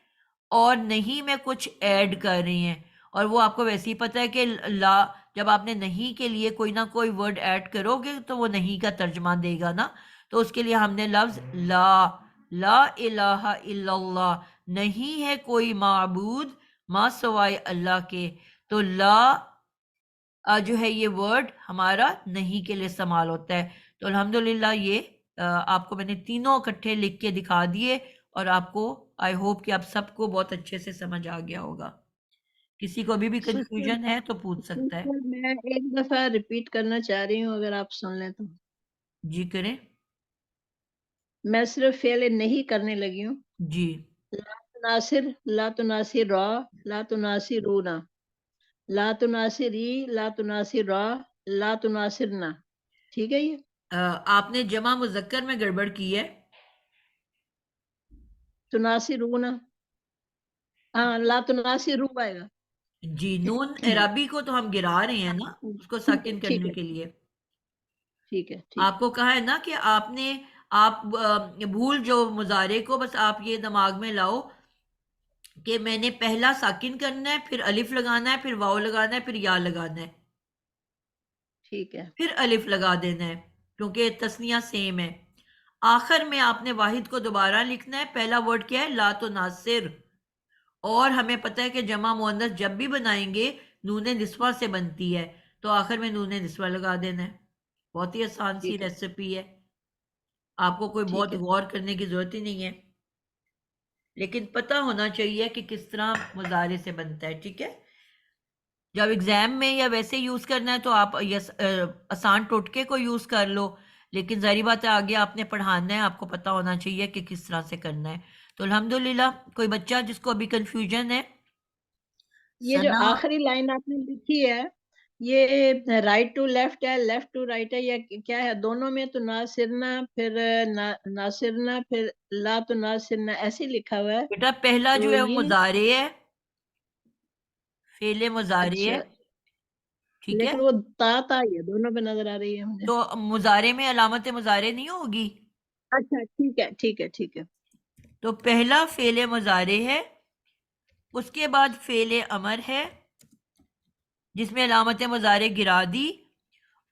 Speaker 1: और नहीं में कुछ ऐड कर रही हैं। और वो आपको वैसे ही पता है कि ला, जब आपने नहीं के लिए कोई ना कोई वर्ड ऐड करोगे तो वो नहीं का तर्जमा देगा ना। तो उसके लिए हमने लफ्ज ला इलाहा इल्लल्लाह, नहीं है कोई माबूद मा सवाए अल्लाह के। तो ला जो है ये वर्ड हमारा नहीं के लिए इस्तेमाल होता है। तो अल्हम्दुलिल्लाह ये आपको मैंने तीनों इकट्ठे लिख के दिखा दिए और आपको आई होप कि आप सबको बहुत अच्छे से समझ आ गया होगा। किसी को अभी भी कंफ्यूजन है तो पूछ सकता है।
Speaker 2: मैं एक दफा रिपीट करना चाह रही हूँ, अगर आप सुन लें तो।
Speaker 1: जी करें।
Speaker 2: मैं सिर्फ फेल नहीं करने लगी हूँ।
Speaker 1: जी।
Speaker 2: ला तुनासिर, ला तुनासिर रा, ला तुनासिर रूना, ला तुनासिरी, ला तुनासिर रा, ला तुनासिरना। ठीक है ये?
Speaker 1: आपने जमा मुज़क्कर में गड़बड़ की है।
Speaker 2: तुनासिरूना, हाँ ला तुनासिरू आएगा।
Speaker 1: जी, नून एराबी को तो हम गिरा रहे हैं ना उसको साकिन
Speaker 2: ठीक
Speaker 1: करने
Speaker 2: है,
Speaker 1: के लिए।
Speaker 2: ठीक है, ठीक है।
Speaker 1: आपको कहा है ना कि आप भूल जो मुजारे को, बस आप ये दिमाग में लाओ कि मैंने पहला साकिन करना है, फिर अलिफ लगाना है, फिर वाव लगाना है, फिर या लगाना है,
Speaker 2: ठीक है,
Speaker 1: फिर अलिफ लगा देना है, क्योंकि तस्निया सेम है। आखिर में आपने वाहिद को दोबारा लिखना है। पहला वर्ड क्या है? ला तो नासिर। और हमें पता है कि जमा मुअन्नस जब भी बनाएंगे नूने निस्वा से बनती है, तो आखिर में नूने निस्वा लगा देना है। बहुत ही आसान सी
Speaker 2: ठीक है,
Speaker 1: रेसिपी है, आपको कोई
Speaker 2: ठीक
Speaker 1: बहुत
Speaker 2: है।
Speaker 1: गौर करने की जरूरत ही नहीं है, लेकिन पता होना चाहिए कि किस तरह मुजारे से बनता है। ठीक है, जब एग्जाम में या वैसे यूज करना है तो आप आसान टोटके को यूज कर लो, लेकिन जारी बात है आगे आपने पढ़ाना है, आपको पता होना चाहिए कि किस तरह से करना है। तो अल्हम्दुलिल्लाह, कोई बच्चा जिसको अभी कंफ्यूजन है?
Speaker 2: ये जो
Speaker 1: सना।
Speaker 2: आखिरी लाइन आपने लिखी है, یہ رائٹ ٹو لیفٹ ہے، لیفٹ ٹو رائٹ ہے، یا کیا ہے؟ دونوں میں تو ناصرنا، پھر ناصرنا، پھر لا تو ناصرنا، ایسے لکھا ہوا ہے.
Speaker 1: بیٹا پہلا
Speaker 2: تو
Speaker 1: جو ہے وہ
Speaker 2: یہ
Speaker 1: مضارع ہے، فعل مضارع ہے،
Speaker 2: اچھا،
Speaker 1: ٹھیک ہے.
Speaker 2: لیکن وہ تا یہ دونوں پہ نظر آ رہی ہے مجھے.
Speaker 1: تو مضارع میں علامت مضارع نہیں ہوگی.
Speaker 2: اچھا ٹھیک ہے ٹھیک ہے ٹھیک ہے.
Speaker 1: تو پہلا فعل مضارع ہے، اس کے بعد فعل امر ہے جس میں علامت مضارع گرا دی،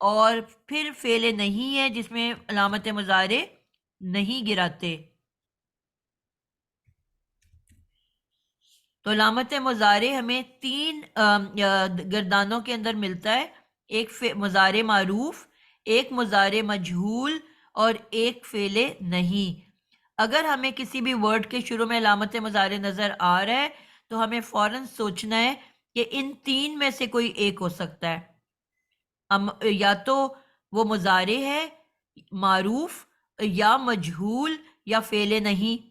Speaker 1: اور پھر فعل نہیں ہے جس میں علامت مضارع نہیں گراتے. تو علامت مضارع ہمیں تین گردانوں کے اندر ملتا ہے، ایک مضارع معروف، ایک مضارع مجہول، اور ایک فعل نہیں. اگر ہمیں کسی بھی ورڈ کے شروع میں علامت مضارع نظر آ رہا ہے تو ہمیں فوراً سوچنا ہے کہ ان تین میں سے کوئی ایک ہو سکتا ہے، یا تو وہ مضارع ہے، معروف، یا مجہول، یا فعل نہیں.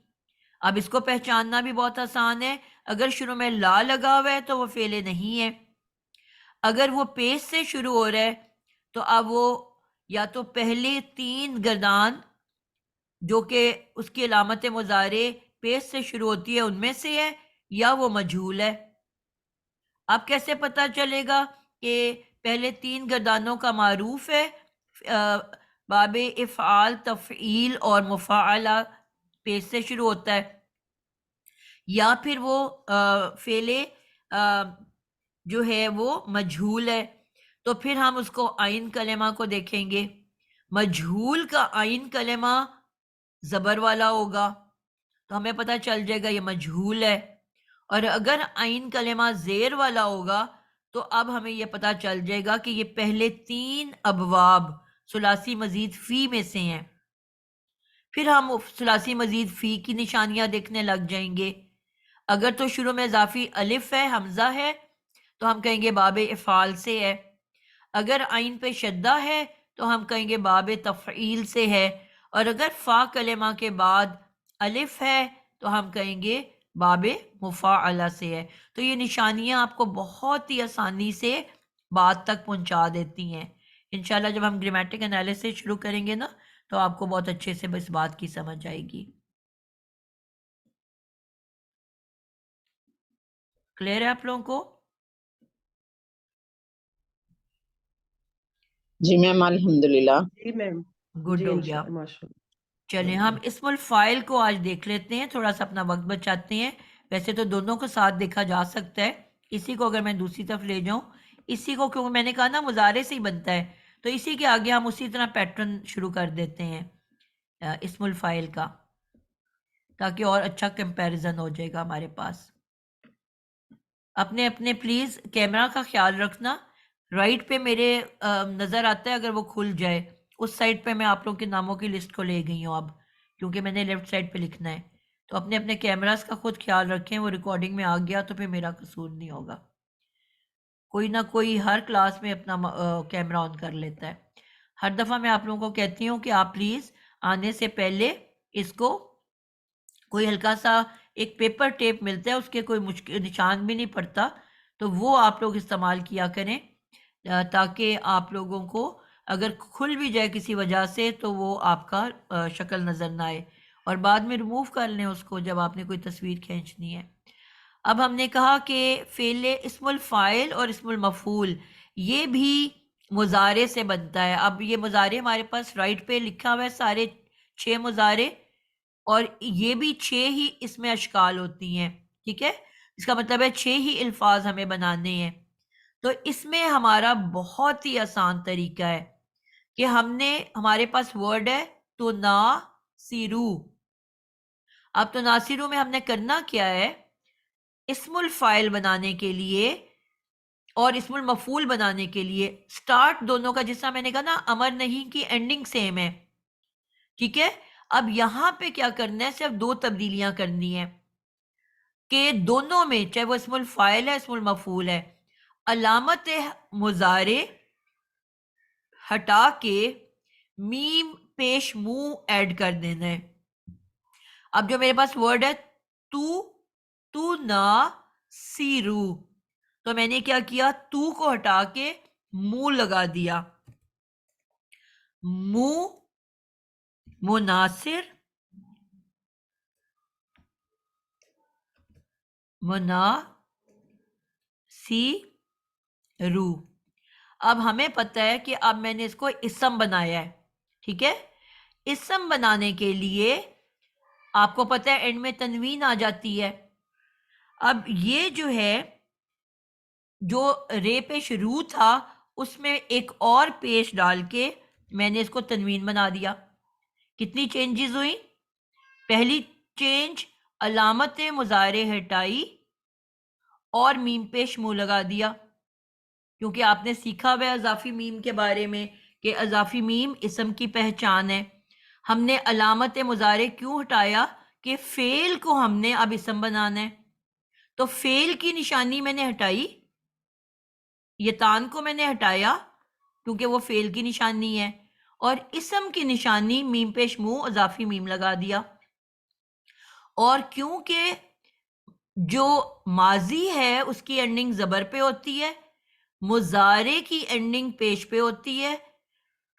Speaker 1: اب اس کو پہچاننا بھی بہت آسان ہے. اگر شروع میں لا لگا ہوا ہے تو وہ فعل نہیں ہے. اگر وہ پیش سے شروع ہو رہا ہے تو اب وہ یا تو پہلے تین گردان جو کہ اس کی علامت مضارع پیش سے شروع ہوتی ہے ان میں سے ہے، یا وہ مجہول ہے. اب کیسے پتہ چلے گا کہ پہلے تین گردانوں کا معروف ہے، باب افعال، تفعیل اور مفاعلہ پیش سے شروع ہوتا ہے، یا پھر وہ فعل جو ہے وہ مجہول ہے؟ تو پھر ہم اس کو عین کلمہ کو دیکھیں گے. مجہول کا عین کلمہ زبر والا ہوگا تو ہمیں پتہ چل جائے گا یہ مجہول ہے. اور اگر عین کلمہ زیر والا ہوگا تو اب ہمیں یہ پتہ چل جائے گا کہ یہ پہلے تین ابواب ثلاثی مزید فی میں سے ہیں. پھر ہم ثلاثی مزید فی کی نشانیاں دیکھنے لگ جائیں گے. اگر تو شروع میں اضافی الف ہے، حمزہ ہے، تو ہم کہیں گے باب افعال سے ہے. اگر عین پہ شدہ ہے تو ہم کہیں گے باب تفعیل سے ہے. اور اگر فا کلمہ کے بعد الف ہے تو ہم کہیں گے باب مفاعلہ سے ہے. تو یہ نشانیاں آپ کو بہت ہی آسانی سے بات تک پہنچا دیتی ہیں. انشاءاللہ جب ہم گرامیٹک انالیسس شروع کریں گے نا تو آپ کو بہت اچھے سے اس بات کی سمجھ آئے گی. کلیئر ہے آپ لوگوں کو؟
Speaker 7: جی میم الحمدللہ.
Speaker 5: جی میم.
Speaker 1: گڈ
Speaker 5: جی
Speaker 1: ہو گیا.
Speaker 5: ماشاءاللہ.
Speaker 1: چلیں ہم اسم الفاعل کو آج دیکھ لیتے ہیں، تھوڑا سا اپنا وقت بچاتے ہیں. ویسے تو دونوں کو ساتھ دیکھا جا سکتا ہے، اسی کو اگر میں دوسری طرف لے جاؤں، اسی کو کیونکہ میں نے کہا نا مضارع سے ہی بنتا ہے، تو اسی کے آگے ہم اسی طرح پیٹرن شروع کر دیتے ہیں اسم الفاعل کا، تاکہ اور اچھا کمپیریزن ہو جائے گا ہمارے پاس. اپنے پلیز کیمرہ کا خیال رکھنا. رائٹ پہ میرے نظر آتا ہے اگر وہ کھل جائے، اس سائڈ پہ میں آپ لوگوں کے ناموں کی لسٹ کو لے گئی ہوں اب، کیونکہ میں نے لیفٹ سائڈ پہ لکھنا ہے. تو اپنے کیمراز کا خود خیال رکھیں، وہ ریکارڈنگ میں آ گیا تو پھر میرا قصور نہیں ہوگا. کوئی نہ کوئی ہر کلاس میں اپنا کیمرہ آن کر لیتا ہے. ہر دفعہ میں آپ لوگوں کو کہتی ہوں کہ آپ پلیز آنے سے پہلے اس کو کوئی ہلکا سا ایک پیپر ٹیپ ملتا ہے، اس کے کوئی مشکل نشان بھی نہیں پڑتا، تو وہ آپ لوگ استعمال کیا کریں تاکہ آپ لوگوں کو اگر کھل بھی جائے کسی وجہ سے تو وہ آپ کا شکل نظر نہ آئے، اور بعد میں ریموو کر لیں اس کو جب آپ نے کوئی تصویر کھینچنی ہے. اب ہم نے کہا کہ فعل اسم الفاعل اور اسم المفعول یہ بھی مضارع سے بنتا ہے. اب یہ مضارع ہمارے پاس رائٹ پہ لکھا ہوا ہے، سارے 6 مضارع، اور یہ بھی 6 ہی اس میں اشکال ہوتی ہیں، ٹھیک ہے. اس کا مطلب ہے 6 ہی الفاظ ہمیں بنانے ہیں. تو اس میں ہمارا بہت ہی آسان طریقہ ہے کہ ہمارے پاس ورڈ ہے تو ناصرو. اب تو ناصرو میں ہم نے کرنا کیا ہے، اسم الفاعل بنانے کے لیے اور اسم المفعول بنانے کے لیے سٹارٹ دونوں کا، جس طرح میں نے کہا نا امر نہیں کی اینڈنگ سیم ہے، ٹھیک ہے. اب یہاں پہ کیا کرنا ہے، صرف 2 تبدیلیاں کرنی ہیں کہ دونوں میں چاہے وہ اسم الفاعل ہے اسم المفعول ہے، علامت مضارع ہٹا کے میم پیش منہ ایڈ کر دینا ہے. اب جو میرے پاس ورڈ ہے تو ناصرو، تو میں نے کیا کیا، تو کو ہٹا کے मुंह लगा दिया, मुंह, मुनासिर, मुनासिरू। अब हमें पता है कि अब मैंने इसको इसम बनाया है, ठीक है। इसम बनाने के लिए आपको पता है एंड में तनवीन आ जाती है। अब ये जो है, जो रे पेश रू था उसमें एक और पेश डाल के मैंने इसको तनवीन बना दिया। कितनी चेंजेस हुई? पहली चेंज, अलामत मुजारे हटाई और मीम पेश मुंह लगा दिया, क्योंकि आपने सीखा हुआ है अजाफी मीम के बारे में कि अजाफी मीम इसम की पहचान है। हमने अलामत मुजारे क्यों हटाया? कि फेल को हमने अब इसम बनाना है, तो फेल की निशानी मैंने हटाई, ये तान को मैंने हटाया क्योंकि वो फेल की निशानी है, और इसम की निशानी मीम पेश मुंह अजाफी मीम लगा दिया। और क्योंकि जो माजी है उसकी एंडिंग जबर पे होती है, मुजारे की एंडिंग पेश पे होती है,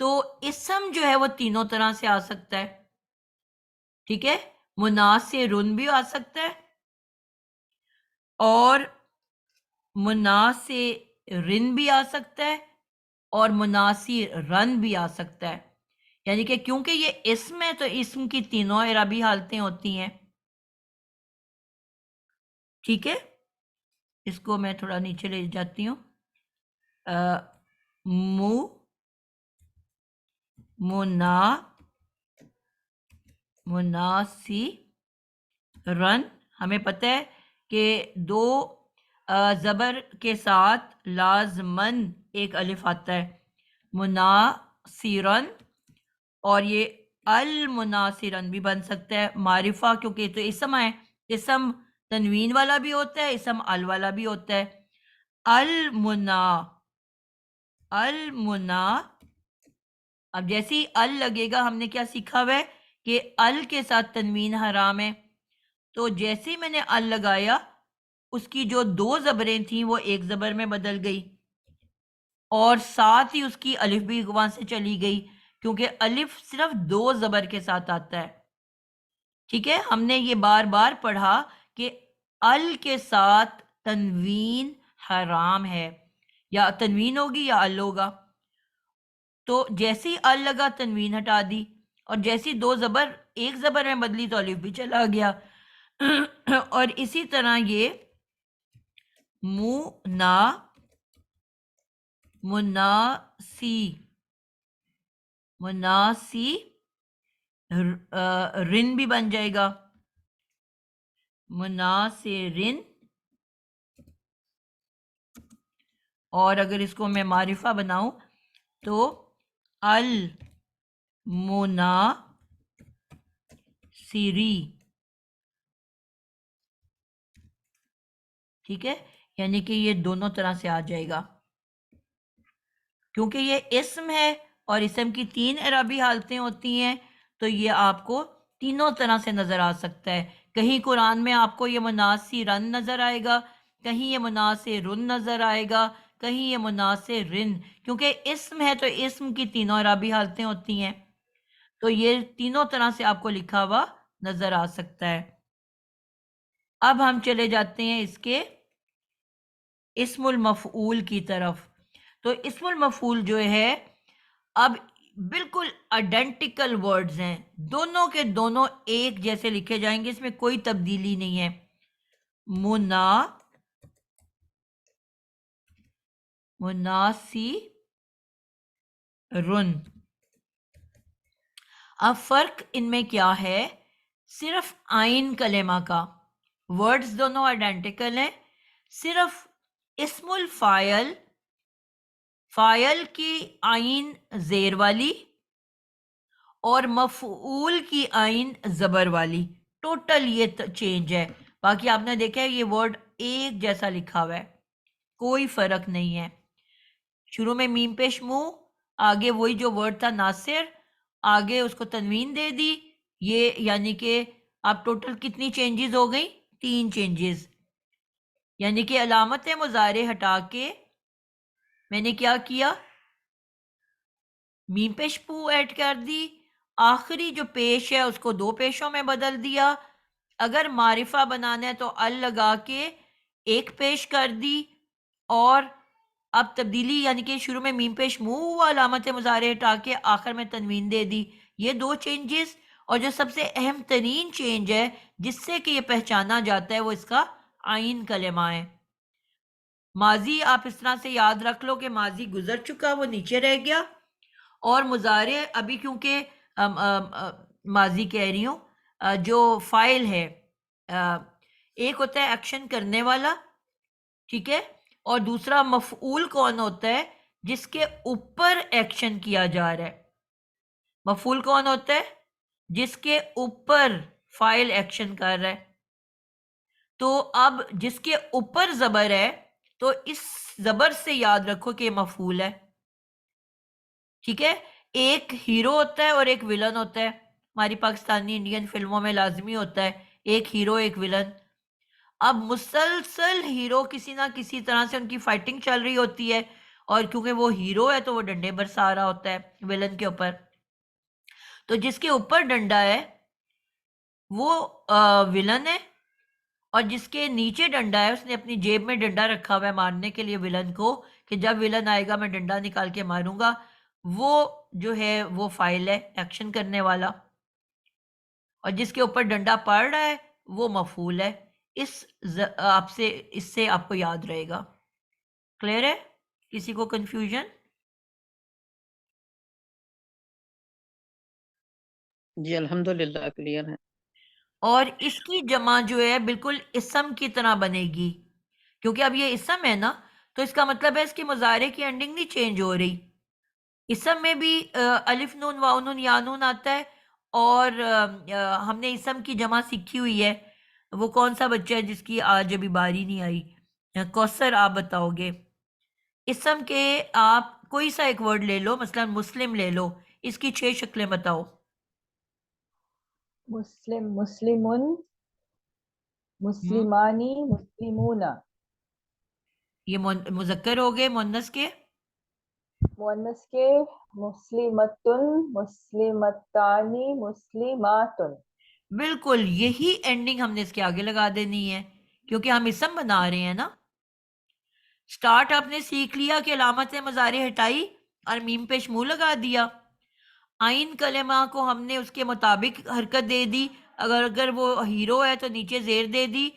Speaker 1: तो इसम जो है वो तीनों तरह से आ सकता है, ठीक है। मुनासिरुन भी आ सकता है और मुनासिरिन भी आ सकता है और मुनासिरन भी आ सकता है। यानी कि क्योंकि ये इस्म है तो इस्म की तीनों इराबी हालतें होती हैं, ठीक है। इसको मैं थोड़ा नीचे ले जाती हूँ। मुनासिरन, हमें पता है कि दो ज़बर के साथ लाजमन एक अलिफ आता है, मुनासिरन, और ये अल मुनासिरन भी बन सकता है मारिफा, क्योंकि तो इसम है, इसम तनवीन वाला भी होता है, इसम अल वाला भी होता है। अल मुना, अब जैसे ही अल लगेगा, हमने क्या सीखा हुआ है कि अल के साथ तनवीन हराम है, तो जैसे ही मैंने अल लगाया उसकी जो दो ज़बरें थी वो एक ज़बर में बदल गई, और साथ ही उसकी अलिफ भी वहां से चली गई, क्योंकि अलिफ सिर्फ दो ज़बर के साथ आता है, ठीक है। हमने ये बार बार पढ़ा कि अल के साथ तनवीन हराम है, या तनवीन होगी या अल होगा। तो जैसे ही अल लगा तनवीन हटा दी, और जैसी दो ज़बर एक ज़बर में बदली तो अलिफ भी चला गया। और इसी तरह ये मुनासी रिन भी बन जाएगा, मुनासिरिन। और अगर इसको मैं मारिफा बनाऊं तो अल मुनासिरी, ठीक है। यानी कि ये दोनों तरह से आ जाएगा, क्योंकि ये इस्म है और इस्म की तीन इराबी हालतें होती हैं, तो ये आपको तीनों तरह से नजर आ सकता है। कहीं कुरान में आपको ये मुनासिरन नजर आएगा, कहीं ये मुनासिरुन नजर आएगा, कहीं ये मुनासिरिन, क्योंकि इस्म है तो इस्म की तीनों इराबी हालतें होती हैं, तो ये तीनों तरह से आपको लिखा हुआ नजर आ सकता है। अब हम चले जाते हैं इसके इस्मुल मफऊल की तरफ। तो इस्मुल मफऊल जो है, अब बिल्कुल आइडेंटिकल वर्ड्स हैं, दोनों के दोनों एक जैसे लिखे जाएंगे, इसमें कोई तब्दीली नहीं है। मुनासिरुन। अब फर्क इनमें क्या है? सिर्फ आइन कलेमा का, वर्ड्स दोनों आइडेंटिकल हैं, सिर्फ इस्मुल फायल, फायल की आइन जेर वाली और मफऊल की आइन जबर वाली, टोटल ये चेंज है। बाकी आपने देखा है ये वर्ड एक जैसा लिखा हुआ है, कोई फर्क नहीं है। शुरू में मीम पेश मुंह, आगे वही जो वर्ड था नासिर, आगे उसको तनवीन दे दी, ये यानी कि आप टोटल कितनी चेंजेस हो गई? 3 चेंजेस। यानी कि अलामत मुजारे हटा के میں نے کیا کیا؟ میم پیش پو ایڈ کر دی، آخری جو پیش ہے اس کو دو پیشوں میں بدل دیا. اگر معرفہ بنانا ہے تو ال لگا کے ایک پیش کر دی، اور اب تبدیلی یعنی کہ شروع میں میم پیش مو ہوا، علامت مضارع ہٹا کے آخر میں تنوین دے دی. یہ دو چینجز. اور جو سب سے اہم ترین چینج ہے جس سے کہ یہ پہچانا جاتا ہے وہ اس کا آئین کلمہ ہے. ماضی آپ اس طرح سے یاد رکھ لو کہ ماضی گزر چکا، وہ نیچے رہ گیا، اور مضارع ابھی کیونکہ ماضی کہہ رہی ہوں، جو فائل ہے ایک ہوتا ہے ایکشن کرنے والا، ٹھیک ہے، اور دوسرا مفعول کون ہوتا ہے؟ جس کے اوپر ایکشن کیا جا رہا ہے. مفعول کون ہوتا ہے؟ جس کے اوپر فائل ایکشن کر رہا ہے. تو اب جس کے اوپر زبر ہے تو اس زبر سے یاد رکھو کہ یہ مفعول ہے. ٹھیک ہے، ایک ہیرو ہوتا ہے اور ایک ولن ہوتا ہے. ہماری پاکستانی انڈین فلموں میں لازمی ہوتا ہے ایک ہیرو ایک ولن. اب مسلسل ہیرو کسی نہ کسی طرح سے ان کی فائٹنگ چل رہی ہوتی ہے، اور کیونکہ وہ ہیرو ہے تو وہ ڈنڈے برسا رہا ہوتا ہے ولن کے اوپر. تو جس کے اوپر ڈنڈا ہے وہ ولن ہے، اور جس کے نیچے ڈنڈا ہے اس نے اپنی جیب میں ڈنڈا رکھا ہوا ہے مارنے کے لیے ولن کو، کہ جب ولن آئے گا میں ڈنڈا نکال کے ماروں گا. وہ جو ہے وہ فائل ہے ایکشن کرنے والا، اور جس کے اوپر ڈنڈا پڑ رہا ہے وہ مفعول ہے. اس سے آپ کو یاد رہے گا. کلیئر ہے؟ کسی کو کنفیوژن؟
Speaker 11: جی الحمدللہ کلیئر ہے.
Speaker 1: اور اس کی جمع جو ہے بالکل اسم کی طرح بنے گی، کیونکہ اب یہ اسم ہے نا، تو اس کا مطلب ہے اس کی مضارع کی اینڈنگ نہیں چینج ہو رہی. اسم میں بھی الف نون واو نون یا نون آتا ہے، اور ہم نے اسم کی جمع سیکھی ہوئی ہے. وہ کون سا بچہ ہے جس کی آج ابھی باری نہیں آئی؟ کوثر، آپ بتاؤ گے. اسم کے آپ کوئی سا ایک ورڈ لے لو، مثلا مسلم لے لو، اس کی 6 شکلیں بتاؤ.
Speaker 4: مسلم، مسلمن، مسلمانی، مسلمون.
Speaker 1: یہ مذکر ہو گئے. مؤنث کے؟
Speaker 4: مؤنث کے مسلمتن، مسلمتانی، مسلماتن.
Speaker 1: بالکل یہی اینڈنگ ہم نے اس کے آگے لگا دینی ہے، کیونکہ ہم اسم بنا رہے ہیں نا. سٹارٹ آپ نے سیکھ لیا کہ علامت مضارع ہٹائی اور میم پیش منہ لگا دیا. آئین کلمہ کو ہم نے اس کے مطابق حرکت دے دی. اگر وہ ہیرو ہے تو نیچے زیر دے دی،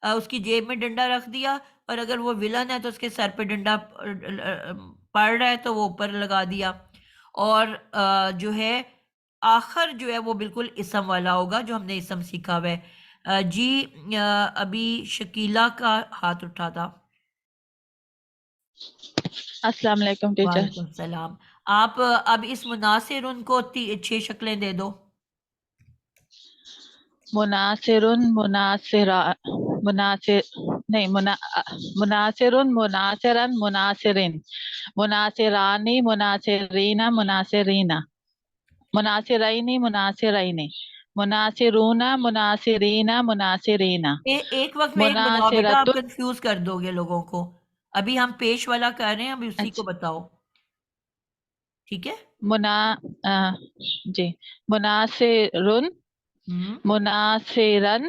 Speaker 1: اس کی جیب میں ڈنڈا رکھ دیا، اور اگر وہ ولن ہے تو اس کے سر پہ ڈنڈا پڑ رہا ہے تو وہ اوپر لگا دیا. اور جو ہے آخر جو ہے وہ بالکل اسم والا ہوگا جو ہم نے اسم سیکھا ہوا ہے. جی ابھی شکیلہ کا ہاتھ اٹھا تھا.
Speaker 11: السلام علیکم ٹیچر.
Speaker 1: وعلیکم السلام. آپ اب اس مناصر ان کو 6 شکلیں دے دو.
Speaker 11: مناصرن، مناصرا، مناصر نہیں مناصرن، مناصرن، مناصرین، مناصرانی، مناصرین، مناصرین، مناصرین، مناصرین، مناصرون، مناصرین، مناصرین،
Speaker 1: ایک وقت میں ایک بتاؤ بیٹا، آپ
Speaker 11: مناصرۃ.
Speaker 1: کنفیوز کر دو گے لوگوں کو. ابھی ہم پیش والا کر رہے ہیں، ابھی اسی کو بتاؤ. ٹھیک ہے،
Speaker 11: جی مناصرن، مناصرن،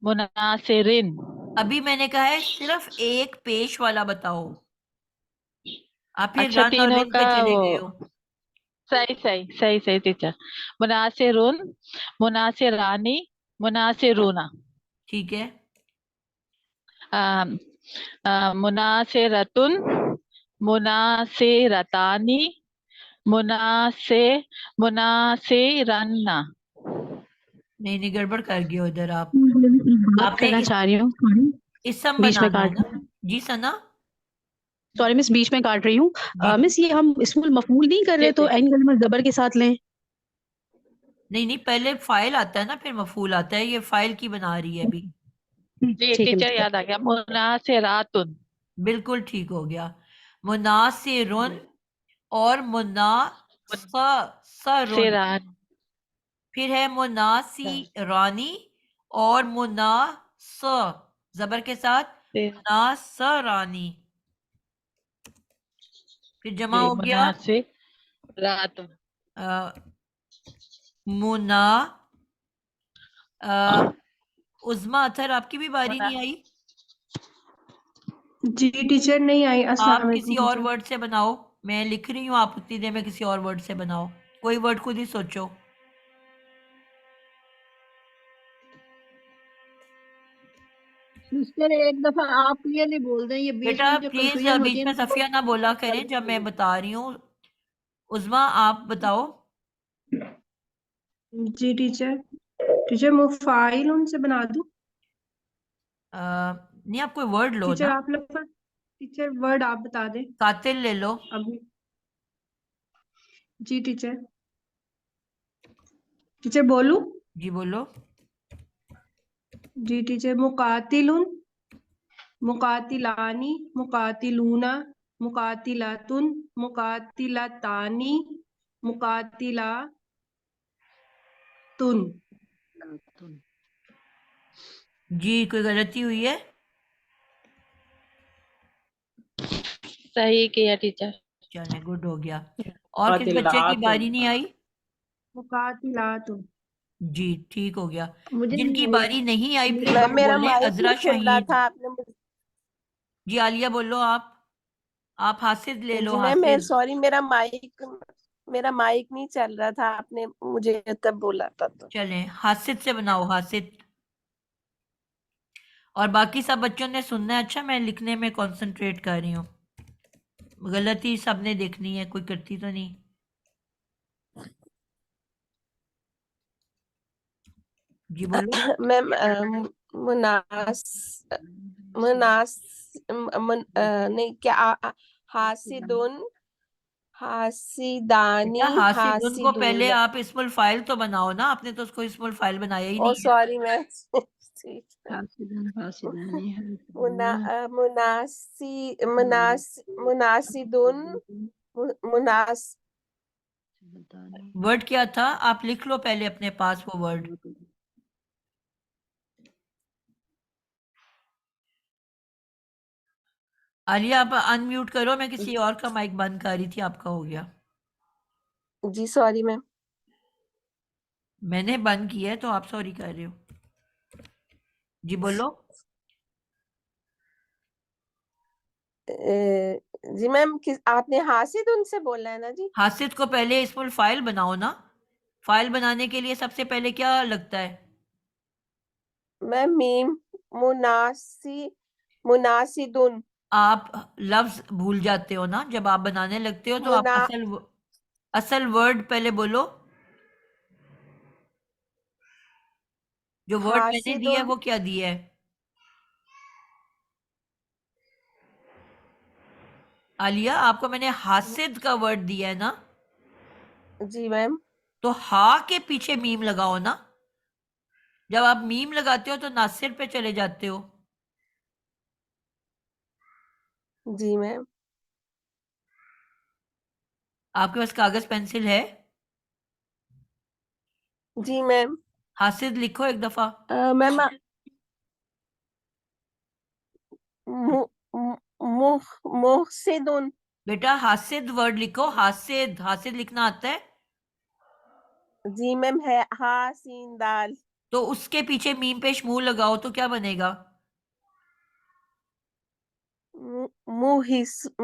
Speaker 11: مناصرین.
Speaker 1: ابھی میں نے کہا ہے صرف ایک پیش والا بتاؤ. آپ پھر
Speaker 11: اچھا
Speaker 1: رن اور
Speaker 11: تینوں
Speaker 1: رن
Speaker 11: کا
Speaker 1: پہ چلے
Speaker 11: وہ
Speaker 1: گئے ہو.
Speaker 11: صحیح ٹیچر. مناصرون، مناصرانی، مناصرون.
Speaker 1: ٹھیک ہے،
Speaker 11: مناصرتن، مناصرتانی، مناصرن.
Speaker 1: نہیں گڑبڑ کر گئے ہو ادھر. آپ
Speaker 12: بات
Speaker 1: آپ نے
Speaker 12: کرنا چاہ رہی ہوں،
Speaker 1: اسم
Speaker 12: بیچ میں
Speaker 1: بنانا ہے
Speaker 12: کاٹ
Speaker 1: نا. جی ثنا.
Speaker 12: سوری مس، بیچ میں کاٹ رہی ہوں.
Speaker 1: جی
Speaker 12: مس یہ ہم اسم المفعول نہیں کر رہے تو این کلمہ زبر کے ساتھ لیں.
Speaker 1: نہیں پہلے فائل آتا ہے نا پھر مفعول آتا ہے. یہ فائل کی بنا رہی ہے ابھی.
Speaker 11: جی
Speaker 12: ٹھیک ہے
Speaker 11: ٹیچر
Speaker 12: مس.
Speaker 11: یاد آ گیا. مناصراتن.
Speaker 1: بالکل ٹھیک ہو گیا. مناصرن اور مناصرن.
Speaker 11: سران.
Speaker 1: پھر ہے مناصرانی اور زبر کے ساتھ مناصرانی. फिर जमा हो गया
Speaker 11: मुनासिरात
Speaker 1: मुना। उज़मा अथर, आपकी भी बारी नहीं आई?
Speaker 6: जी टीचर नहीं आई। अस्सलाम
Speaker 1: आप
Speaker 6: वालेकुम
Speaker 1: किसी और
Speaker 6: टीचर।
Speaker 1: वर्ड से बनाओ, मैं लिख रही हूँ, आप उतनी देर में किसी और वर्ड से बनाओ, कोई वर्ड खुद ही सोचो।
Speaker 2: सिस्टर एक दफा आप क्लियरली बोल दें, ये बीच
Speaker 1: बेटा
Speaker 2: में जो
Speaker 1: प्लीज
Speaker 2: कंफ्यूजन होती
Speaker 1: बीच
Speaker 2: है
Speaker 1: में
Speaker 2: ना
Speaker 1: सफिया ना बोला करें जब मैं बता रही हूँ। उज़मा आप बताओ।
Speaker 6: जी टीचर। टीचर मुफाइल उनसे बना दूं?
Speaker 1: नहीं, आप कोई वर्ड लो
Speaker 6: टीचर
Speaker 1: ना।
Speaker 6: आप लोग टीचर वर्ड आप बता दें
Speaker 1: कातिल ले लो।
Speaker 6: अभी। जी टीचर। टीचर बोलूं?
Speaker 1: जी बोलो।
Speaker 6: जी टीचर। मुकातिलुन, मुकातिलानी, मुकातिलूना, मुकातिलातुन, मुकातिलातानी, मुकातिलातुन।
Speaker 1: जी कोई गलती हुई है?
Speaker 11: सही किया टीचर।
Speaker 1: चले गुड हो गया। और किस बच्चे की बारी नहीं आई?
Speaker 6: मुकातिलातुन।
Speaker 1: जी ठीक हो गया।
Speaker 2: मुझे
Speaker 1: जिनकी
Speaker 2: नहीं
Speaker 1: बारी नहीं आई प्लीज
Speaker 13: मैम
Speaker 1: वो
Speaker 13: मेरा
Speaker 1: बोलें।
Speaker 13: माइक
Speaker 1: अजरा
Speaker 13: नहीं खुल रहा
Speaker 1: शाहीन।
Speaker 13: था, आपने
Speaker 1: जी आलिया बोलो। आप हासिद ले लो,
Speaker 13: जी मैम मैं
Speaker 1: हासिद।
Speaker 13: सॉरी, मेरा माइक नहीं चल रहा था, आपने मुझे तब बोला था तो।
Speaker 1: चलें हासिद से बनाओ, हासिद। और बाकी सब बच्चों ने सुनना है। अच्छा मैं लिखने में कंसंट्रेट कर रही हूँ, गलती सबने देखनी है, कोई करती तो नहीं। जी बोलो।
Speaker 13: मैम मुनास मुनास नहीं क्या हासिदुन, हासिदानी,
Speaker 1: बेटा हासिद उनको पहले
Speaker 13: हासिदून।
Speaker 1: आप इस्मुल फाइल तो बनाओ ना, आपने तो उसको इस्मुल फाइल बनाया ही
Speaker 13: ओ
Speaker 1: नहीं है।
Speaker 13: Sorry ma'am.
Speaker 2: हासिदन हासिदानी
Speaker 13: मुनासिदुन, मुनास
Speaker 1: वर्ड क्या था? आप लिख लो पहले अपने पास वो वर्ड। आलिया आप अनम्यूट करो, मैं किसी और का माइक बंद कर रही थी, आपका हो गया।
Speaker 13: जी सॉरी मैम।
Speaker 1: मैंने बंद किया है तो आप सॉरी कर रहे हो। जी बोलो।
Speaker 13: जी मैम आपने हासिदुन से बोला है ना जी?
Speaker 1: हासिद को पहले इस्मुल फाइल बनाओ ना। फाइल बनाने के लिए सबसे पहले क्या लगता है?
Speaker 13: मैम मीम मुनासिदुन।
Speaker 1: आप लफ्ज भूल जाते हो ना जब आप बनाने लगते हो, तो आप
Speaker 13: मुना
Speaker 1: असल वर्ड पहले बोलो। जो वर्ड मैंने दिया है
Speaker 13: हासिदुन।
Speaker 1: वो क्या दिया है? आलिया आपको मैंने हासिद का वर्ड दिया है ना?
Speaker 13: जी मैम।
Speaker 1: तो हा के पीछे मीम लगाओ ना। जब आप मीम लगाते हो तो नासिर पे चले जाते हो।
Speaker 13: जी मैम।
Speaker 1: आपके पास कागज पेंसिल है?
Speaker 13: जी मैम।
Speaker 1: हासिद लिखो एक दफा।
Speaker 13: मैम मुहसिदुन।
Speaker 1: बेटा हासिद वर्ड लिखो, हासिद। हासिद लिखना आता है?
Speaker 13: जी मैम है हासिन दाल।
Speaker 1: तो उसके पीछे मीम पेश मुंह लगाओ तो क्या बनेगा?
Speaker 13: मुहिसुदुन,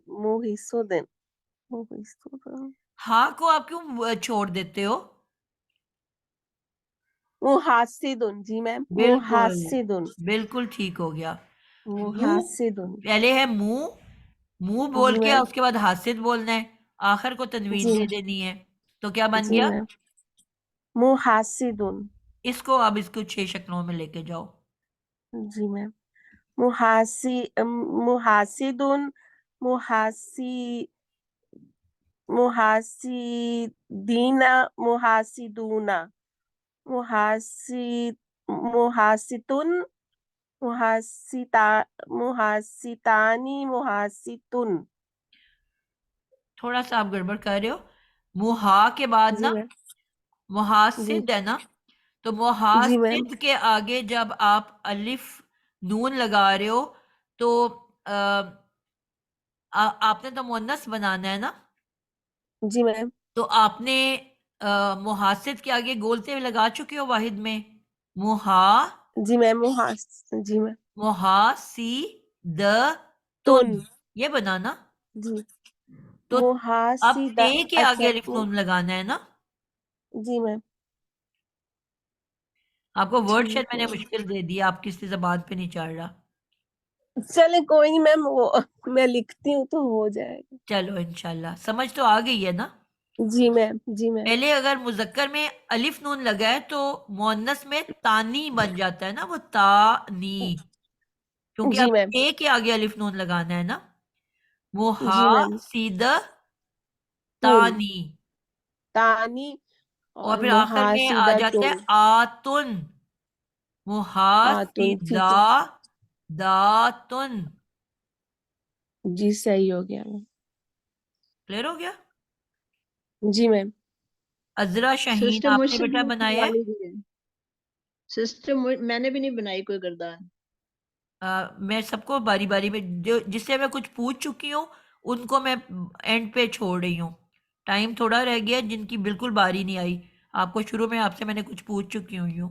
Speaker 13: मुहिसुदुन, मुहिसुदुन।
Speaker 1: हा को आप क्यों छोड़ देते हो?
Speaker 13: मुहासिदुन। जी मैम
Speaker 1: बिल्कुल
Speaker 13: मुहासिदुन।
Speaker 1: बिल्कुल ठीक हो गया। मुंह
Speaker 13: मुहासिदुन।
Speaker 1: पहले है, मुंह बोल
Speaker 13: जी
Speaker 1: के
Speaker 13: मैम।
Speaker 1: उसके बाद हासिद बोलना है, आखिर को तनवीन
Speaker 13: जी
Speaker 1: दे देनी है। तो क्या बन
Speaker 13: जी
Speaker 1: गया?
Speaker 13: मैम मुहासिदुन।
Speaker 1: इसको अब इसको 6 शक्लों में लेके जाओ।
Speaker 13: जी मैम मुहासिदुन, मुहासी मुहासिदीना, मुहासिदूना, मुहासितुन, मुहासितानी, मुहासितुन।
Speaker 1: थोड़ा सा आप गड़बड़ कर रहे हो। मुहा के बाद
Speaker 13: जी
Speaker 1: ना
Speaker 13: मैम। जी
Speaker 1: मुहासिद है ना, तो
Speaker 13: जी मैम।
Speaker 1: मुहासिद के आगे जब आप अलिफ नून लगा रहे हो तो आपने तो मुअन्नस बनाना है ना,
Speaker 13: जी मैम।
Speaker 1: तो आपने मुहासिद के आगे गोलते हुए लगा चुके हो वाहिद में,
Speaker 13: जी मैम जी मैम।
Speaker 1: मुहासिदतुन, ये बनाना।
Speaker 13: जी
Speaker 1: तो अब
Speaker 13: मुहासिदा,
Speaker 1: ते के आगे
Speaker 13: अच्छा
Speaker 1: अलिफ नून लगाना है ना।
Speaker 13: जी मैम।
Speaker 1: आपको वर्ड शायद
Speaker 13: ठीक
Speaker 1: मैंने
Speaker 13: है,
Speaker 1: मुश्किल दे दिया, आप किसी जबान पे नहीं चढ़ रहा।
Speaker 13: चले कोई नहीं मैम, वो मैं लिखती हूँ तो हो जाएगा।
Speaker 1: चलो इंशाल्लाह, समझ तो आ गई है ना।
Speaker 13: जी मैम, जी मैम।
Speaker 1: पहले अगर मुजक्कर में अलिफ नून लगा है तो मुअन्नस में तानी बन जाता है ना, वो तानी, क्योंकि
Speaker 13: जी
Speaker 1: अब
Speaker 13: मैम,
Speaker 1: ए के आगे अलिफ नून लगाना है ना।
Speaker 13: जी मैम। तुन,
Speaker 1: मुहासिदतानी,
Speaker 13: तानी
Speaker 1: और
Speaker 13: और
Speaker 1: फिर आखिर में आ
Speaker 13: मुहासिदा
Speaker 1: जाता है
Speaker 13: तुन,
Speaker 1: आतुन,
Speaker 13: आतुन,
Speaker 1: मुहासिदा
Speaker 13: ठीक है।
Speaker 1: दातुन।
Speaker 13: जी सही हो गया मैम।
Speaker 1: क्लियर हो गया।
Speaker 13: जी मैम।
Speaker 1: अजरा शाहीन,
Speaker 2: सिस्टर
Speaker 1: आपने
Speaker 2: मुझसे
Speaker 1: बेटा
Speaker 2: भी
Speaker 1: बनाया है?
Speaker 2: निकाली हुई है सिस्टर, मैंने भी नहीं बनाई कोई गर्दान।
Speaker 1: मैं सबको बारी बारी में, जो जिससे मैं कुछ पूछ चुकी हूँ उनको मैं एंड पे छोड़ रही हूँ। टाइम थोड़ा रह गया, जिनकी बिल्कुल बारी नहीं आई, आपको शुरू में आपसे मैंने कुछ पूछ चुकी हूँ जी।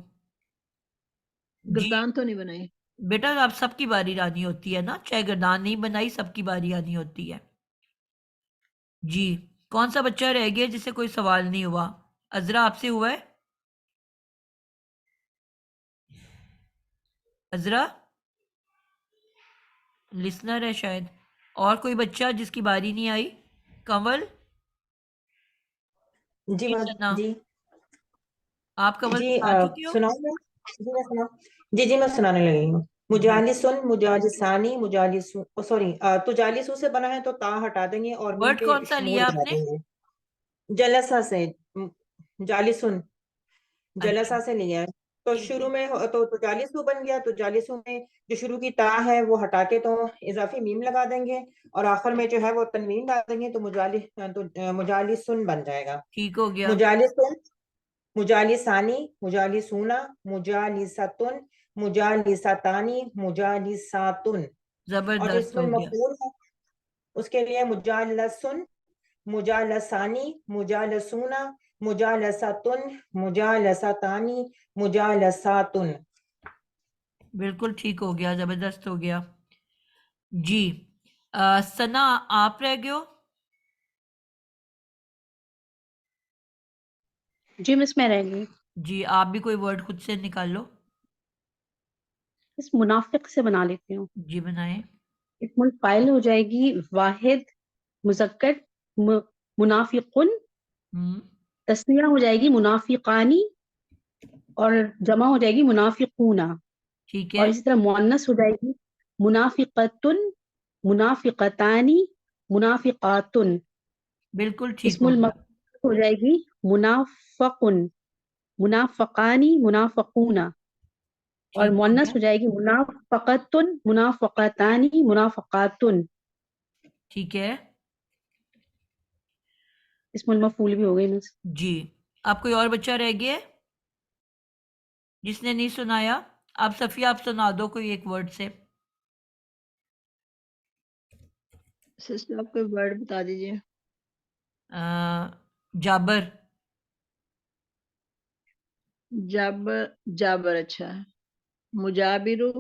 Speaker 2: गर्दान तो नहीं बनाई।
Speaker 1: बेटा आप सबकी बारी आनी होती है ना, चाहे गर्दान नहीं बनाई, सबकी बारी आनी होती है जी। कौन सा बच्चा रह गया जिसे कोई सवाल नहीं हुआ? अजरा आपसे हुआ है? अजरा लिसनर है शायद। और कोई बच्चा जिसकी बारी नहीं आई? कंवल
Speaker 14: जी
Speaker 1: जी
Speaker 14: मैम।
Speaker 1: सना,
Speaker 14: जी
Speaker 1: आप कंवल
Speaker 14: जी
Speaker 1: सुना चुकी हो?
Speaker 14: सुनाऊं मैं? जी मैं सुना। जी मैं सुनाने लगी हूँ।
Speaker 1: जी
Speaker 14: मुजालिसुन, मुजालिसानी, मुजालिसु, सॉरी, तुजालिसु से बना है तो ता हटा देंगे और मीम
Speaker 1: वर्ड
Speaker 14: पे
Speaker 1: कौन सा
Speaker 14: शुमूल
Speaker 1: लिया
Speaker 14: करा
Speaker 1: आपने?
Speaker 14: देंगे। जलसा से, जालिसुन,
Speaker 1: अच्छा
Speaker 14: जलसा से लिया है। तो
Speaker 1: ठीक
Speaker 14: शुरू
Speaker 1: है,
Speaker 14: में तो तुजालिसु बन गया। तुजालिसु में जो शुरू की ता है वो हटा के तो इजाफी मीम लगा देंगे और आखिर में जो है वो तनवीन डाल देंगे तो मुजालिसुन बन जाएगा।
Speaker 1: ठीक हो गया।
Speaker 14: मुजालिसुन, मुजालिसानी, मुजालिसूना, मुजालिसतुन, मुजालिसतानी, मुजालिसातुन। और जो
Speaker 1: जबरदस्त
Speaker 14: इसमें
Speaker 1: हो गया।
Speaker 14: मफूल है उसके लिए मुजालसुन, मुजालसानी, मुजालसूना, मुजालसतुन, मुजालसतानी, मुजालसातुन।
Speaker 1: बिल्कुल ठीक हो गया, जबरदस्त हो गया जी। सना आप रह गए हो।
Speaker 12: जी मिस मैं रह गई।
Speaker 1: जी आप भी कोई वर्ड खुद से निकाल लो।
Speaker 12: इस मुनाफिक से बना लेती हूँ।
Speaker 1: जी बनाए।
Speaker 12: इसमुल फाइल हो जाएगी वाहिद मुजक्कर मुनाफिकुन, तस्निया हो जाएगी मुनाफिकानी और जमा हो जाएगी मुनाफिकूना।
Speaker 1: ठीक
Speaker 12: और
Speaker 1: है,
Speaker 12: इसी तरह मुअन्नस हो जाएगी मुनाफिकतुन, मुनाफिकतानी, मुनाफिकातुन।
Speaker 1: बिल्कुल ठीक हो
Speaker 12: इसमुल
Speaker 1: गया।
Speaker 12: मफूल हो जाएगी मुनाफकुन, मुनाफकानी, मुनाफकूना। और
Speaker 1: ठीक हो
Speaker 12: मुअन्नस
Speaker 1: गया।
Speaker 12: हो जाएगी मुनाफकतुन, मुनाफकतानी, मुनाफकातुन।
Speaker 1: ठीक है
Speaker 12: इसमुल मफूल भी हो गई मिस।
Speaker 1: जी। आप कोई और बच्चा रह गया है जिसने नहीं सुनाया? आप सफिया आप सुना दो कोई एक वर्ड से।
Speaker 2: सिस्टर आप कोई वर्ड बता दीजिए।
Speaker 1: जाबर।
Speaker 2: जाबर, अच्छा। मुजाबिरु,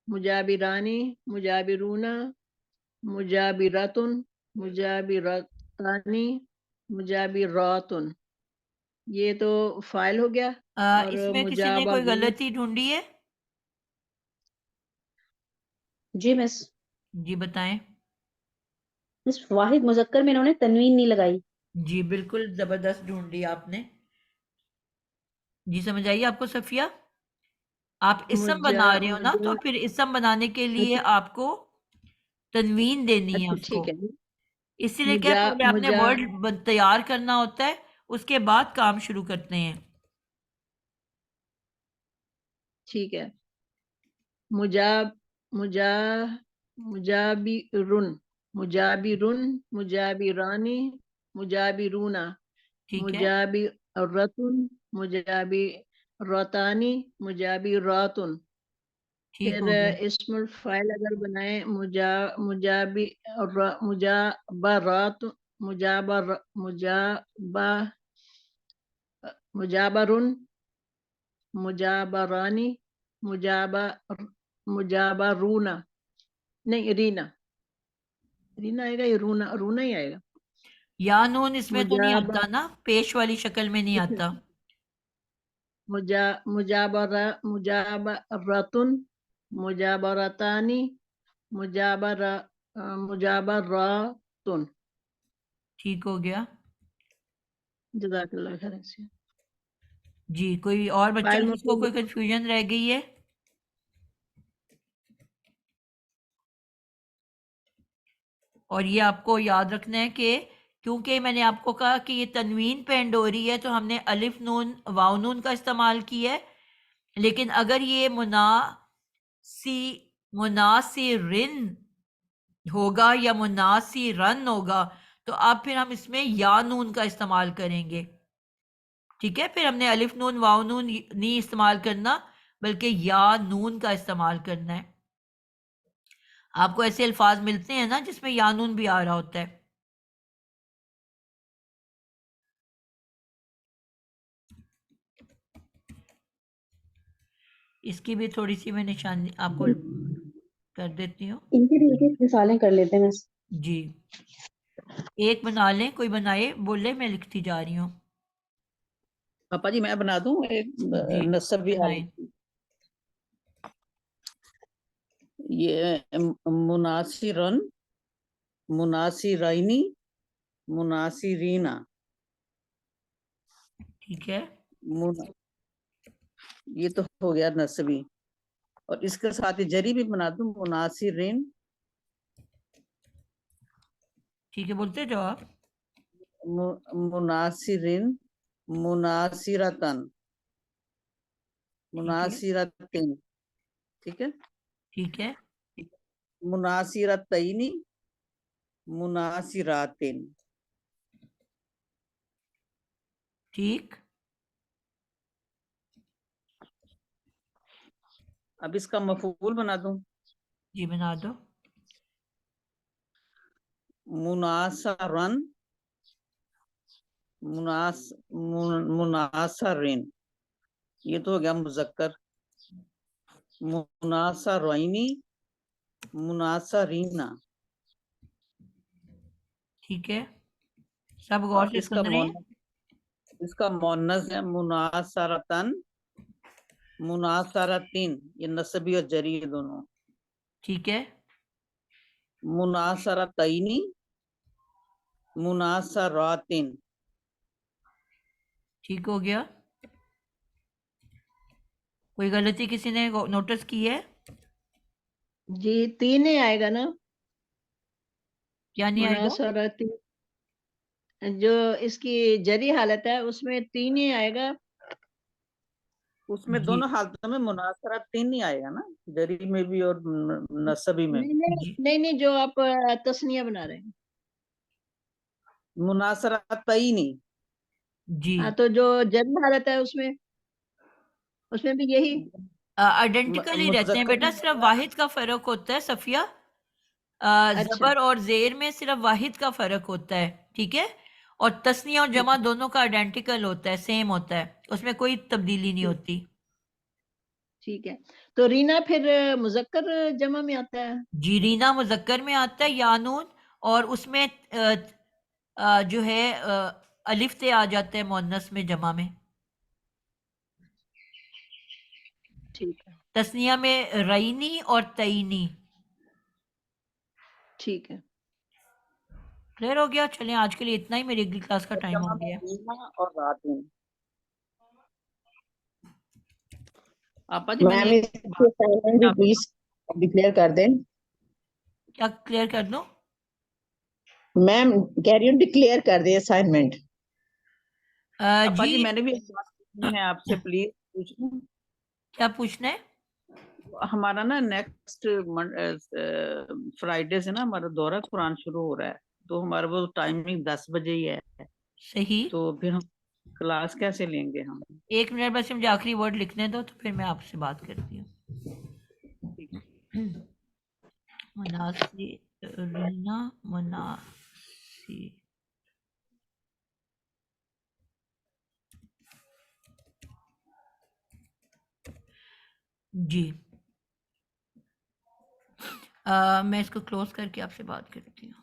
Speaker 2: मुजाबिरानी, मुजाबिरूना, मुजाबिरतुन, मुजाबिरतानी, मुजाबिरातुन। ये तो फाइल हो गया। और
Speaker 1: इसमें किसी ने
Speaker 2: मुजाबा
Speaker 1: कोई
Speaker 2: भी।
Speaker 1: गलती ढूंढी है?
Speaker 12: जी मिस।
Speaker 1: जी बताएं।
Speaker 12: मिस वाहिद मुजक्कर में इन्होंने तनवीन नहीं लगाई।
Speaker 1: जी बिल्कुल जबरदस्त ढूंढ लिया आपने। जी समझ आइए आपको सफिया? आप इसम
Speaker 2: मुजा
Speaker 1: बना रहे हो ना, तो
Speaker 2: मुजा
Speaker 1: फिर इसम बनाने के लिए आपको तनवीन देनी है
Speaker 2: अच्छा
Speaker 1: उसको।
Speaker 2: ठीक है।
Speaker 1: इसीलिए क्या
Speaker 2: मुजा
Speaker 1: पहले आपने
Speaker 2: मुजा
Speaker 1: वर्ड तैयार करना होता है, उसके बाद काम शुरू करते हैं।
Speaker 2: ठीक है। मुजा मुजा मुजाबिरुन, मुजाबिरुन, मुजाबिरानी, मुजाबिरूना,
Speaker 1: ठीक है
Speaker 2: मुजाबिरतुन, मुजाबिरतानी, मुजाबिरातुन।
Speaker 1: ठीक
Speaker 2: फिर
Speaker 1: हो गया।
Speaker 2: इस्मुल फाइल अगर बनाए मुजाबी मुजाबरात मुजाबरुन मुजाबरानी मुजाबरूना नहीं रीना आएगा, ये रूना ही आएगा।
Speaker 1: या नून इसमें तो नहीं
Speaker 2: मुजाबा
Speaker 1: आता ना, पेश वाली शक्ल में नहीं आता।
Speaker 2: मुजाबरतुन मुजाबरतानी मुजाबरातुन।
Speaker 1: ठीक हो गया
Speaker 2: जज़ाकल्लाह खैर से।
Speaker 1: जी। कोई और बच्चा
Speaker 2: फाइल
Speaker 1: जिसको कोई
Speaker 2: मफूल
Speaker 1: कंफ्यूजन रह गई है? और ये आपको याद रखना है कि क्योंकि मैंने आपको कहा कि ये तनवीन पे एंड हो रही है तो हमने अलिफ नून वाव नून का इस्तेमाल किया है, लेकिन अगर ये मुनासिरिन होगा या मुनासिरन होगा तो अब फिर हम इसमें या नून का इस्तेमाल करेंगे। ठीक है, फिर हमने अलिफ नून वाव नून नहीं इस्तेमाल करना बल्कि या नून का इस्तेमाल करना है। आपको ऐसे अल्फाज मिलते हैं ना जिसमें या नून भी आ रहा होता है। इसकी भी थोड़ी सी मैं निशानी आपको कर देती हूँ।
Speaker 12: इनकी भी एक मिसालें कर लेते हैं।
Speaker 1: जी, एक बना लें, कोई बनाए, बोले, मैं लिखती जा रही हूँ।
Speaker 7: पापा जी मैं बना दूं एक
Speaker 1: जी
Speaker 7: नसब भी
Speaker 1: बनाएं।
Speaker 7: ये मुनासिरन मुनासिरैनी मुनासिरीना।
Speaker 1: ठीक है,
Speaker 7: ये तो हो गया नसबी, और इसके साथ ही जरी भी बना दूं मुनासिरीन।
Speaker 1: ठीक है, बोलते जाओ आप।
Speaker 7: मुनासिरीन मुनासिरतन मुनासिरतिन। ठीक है,
Speaker 1: ठीक है,
Speaker 7: मुनासिरतैनी मुनासिरातिन।
Speaker 1: ठीक।
Speaker 7: अब इसका मफूल बना दूं।
Speaker 1: जी बना दो।
Speaker 7: मुनासरन मुनासरिन, ये तो हो गया मुजक्कर। मुनासरैनी मुनासरीना।
Speaker 1: ठीक है, सब गौर से सुन रहे हैं।
Speaker 7: इसका मोनस है मुनासरतन मुनासरतिन, ये नसबी और जरी है दोनों।
Speaker 1: ठीक है,
Speaker 7: मुनासरतैनी मुनासरातिन।
Speaker 1: ठीक हो गया। कोई गलती किसी ने नोटिस की है?
Speaker 2: जी 3 ही आएगा ना,
Speaker 1: क्या नहीं आएगा?
Speaker 2: मुनासरती जो इसकी जरी हालत है उसमें 3 ही आएगा।
Speaker 7: उसमें
Speaker 1: जी
Speaker 7: दोनों हालतों में मुनासरतिन नहीं आएगा ना, जरी में भी और नसबी में भी।
Speaker 2: नहीं जो आप तस्निया बना रहे हैं।
Speaker 7: मुनासरतैनी।
Speaker 1: जी
Speaker 2: हाँ तो जो जरी हालत है उसमें भी यही
Speaker 1: आइडेंटिकल ही रहते हैं बेटा, सिर्फ वाहिद का फर्क होता है सफिया। जबर और जेर में सिर्फ वाहिद का फर्क होता है, ठीक है। और तस्निया और जमा दोनों का आइडेंटिकल होता है, सेम होता है, उसमें कोई तब्दीली नहीं होती।
Speaker 2: ठीक है, तो रीना फिर मुजक्कर जमा में आता है।
Speaker 1: जी रीना मुजक्कर में आता है, यानून, और उसमें जो है अलिफ ते आ जाते हैं मुअन्नस में जमा में।
Speaker 2: ठीक है,
Speaker 1: तस्निया में रईनी और तईनी।
Speaker 2: ठीक है,
Speaker 1: क्लियर हो गया। चलें आज के लिए इतना ही, मेरी अगली क्लास का टाइम हो गया।
Speaker 7: और रातिन। आपा जी
Speaker 9: मैम इसकी असाइनमेंट भी प्लीज डिक्लेयर कर दें।
Speaker 1: क्या क्लियर कर दूं?
Speaker 9: मैम कह रही हूँ डिक्लेयर कर दे असाइनमेंट।
Speaker 7: आपा जी मैंने भी एक बात पूछनी है आपसे, प्लीज पूछ लूं?
Speaker 1: क्या पूछना है?
Speaker 7: हमारा ना नेक्स्ट फ्राइडे से ना हमारा दौरा कुरान शुरू हो रहा है, तो हमारा वो टाइमिंग 10 बजे ही है।
Speaker 1: सही।
Speaker 7: तो फिर हम क्लास कैसे लेंगे हम?
Speaker 1: 1 मिनट बस मुझे आखिरी वर्ड लिखने दो तो फिर मैं आपसे बात करती हूँ। مناصرین مناصر جی میں اس کو کلوز کر کے آپ سے بات کرتی ہوں.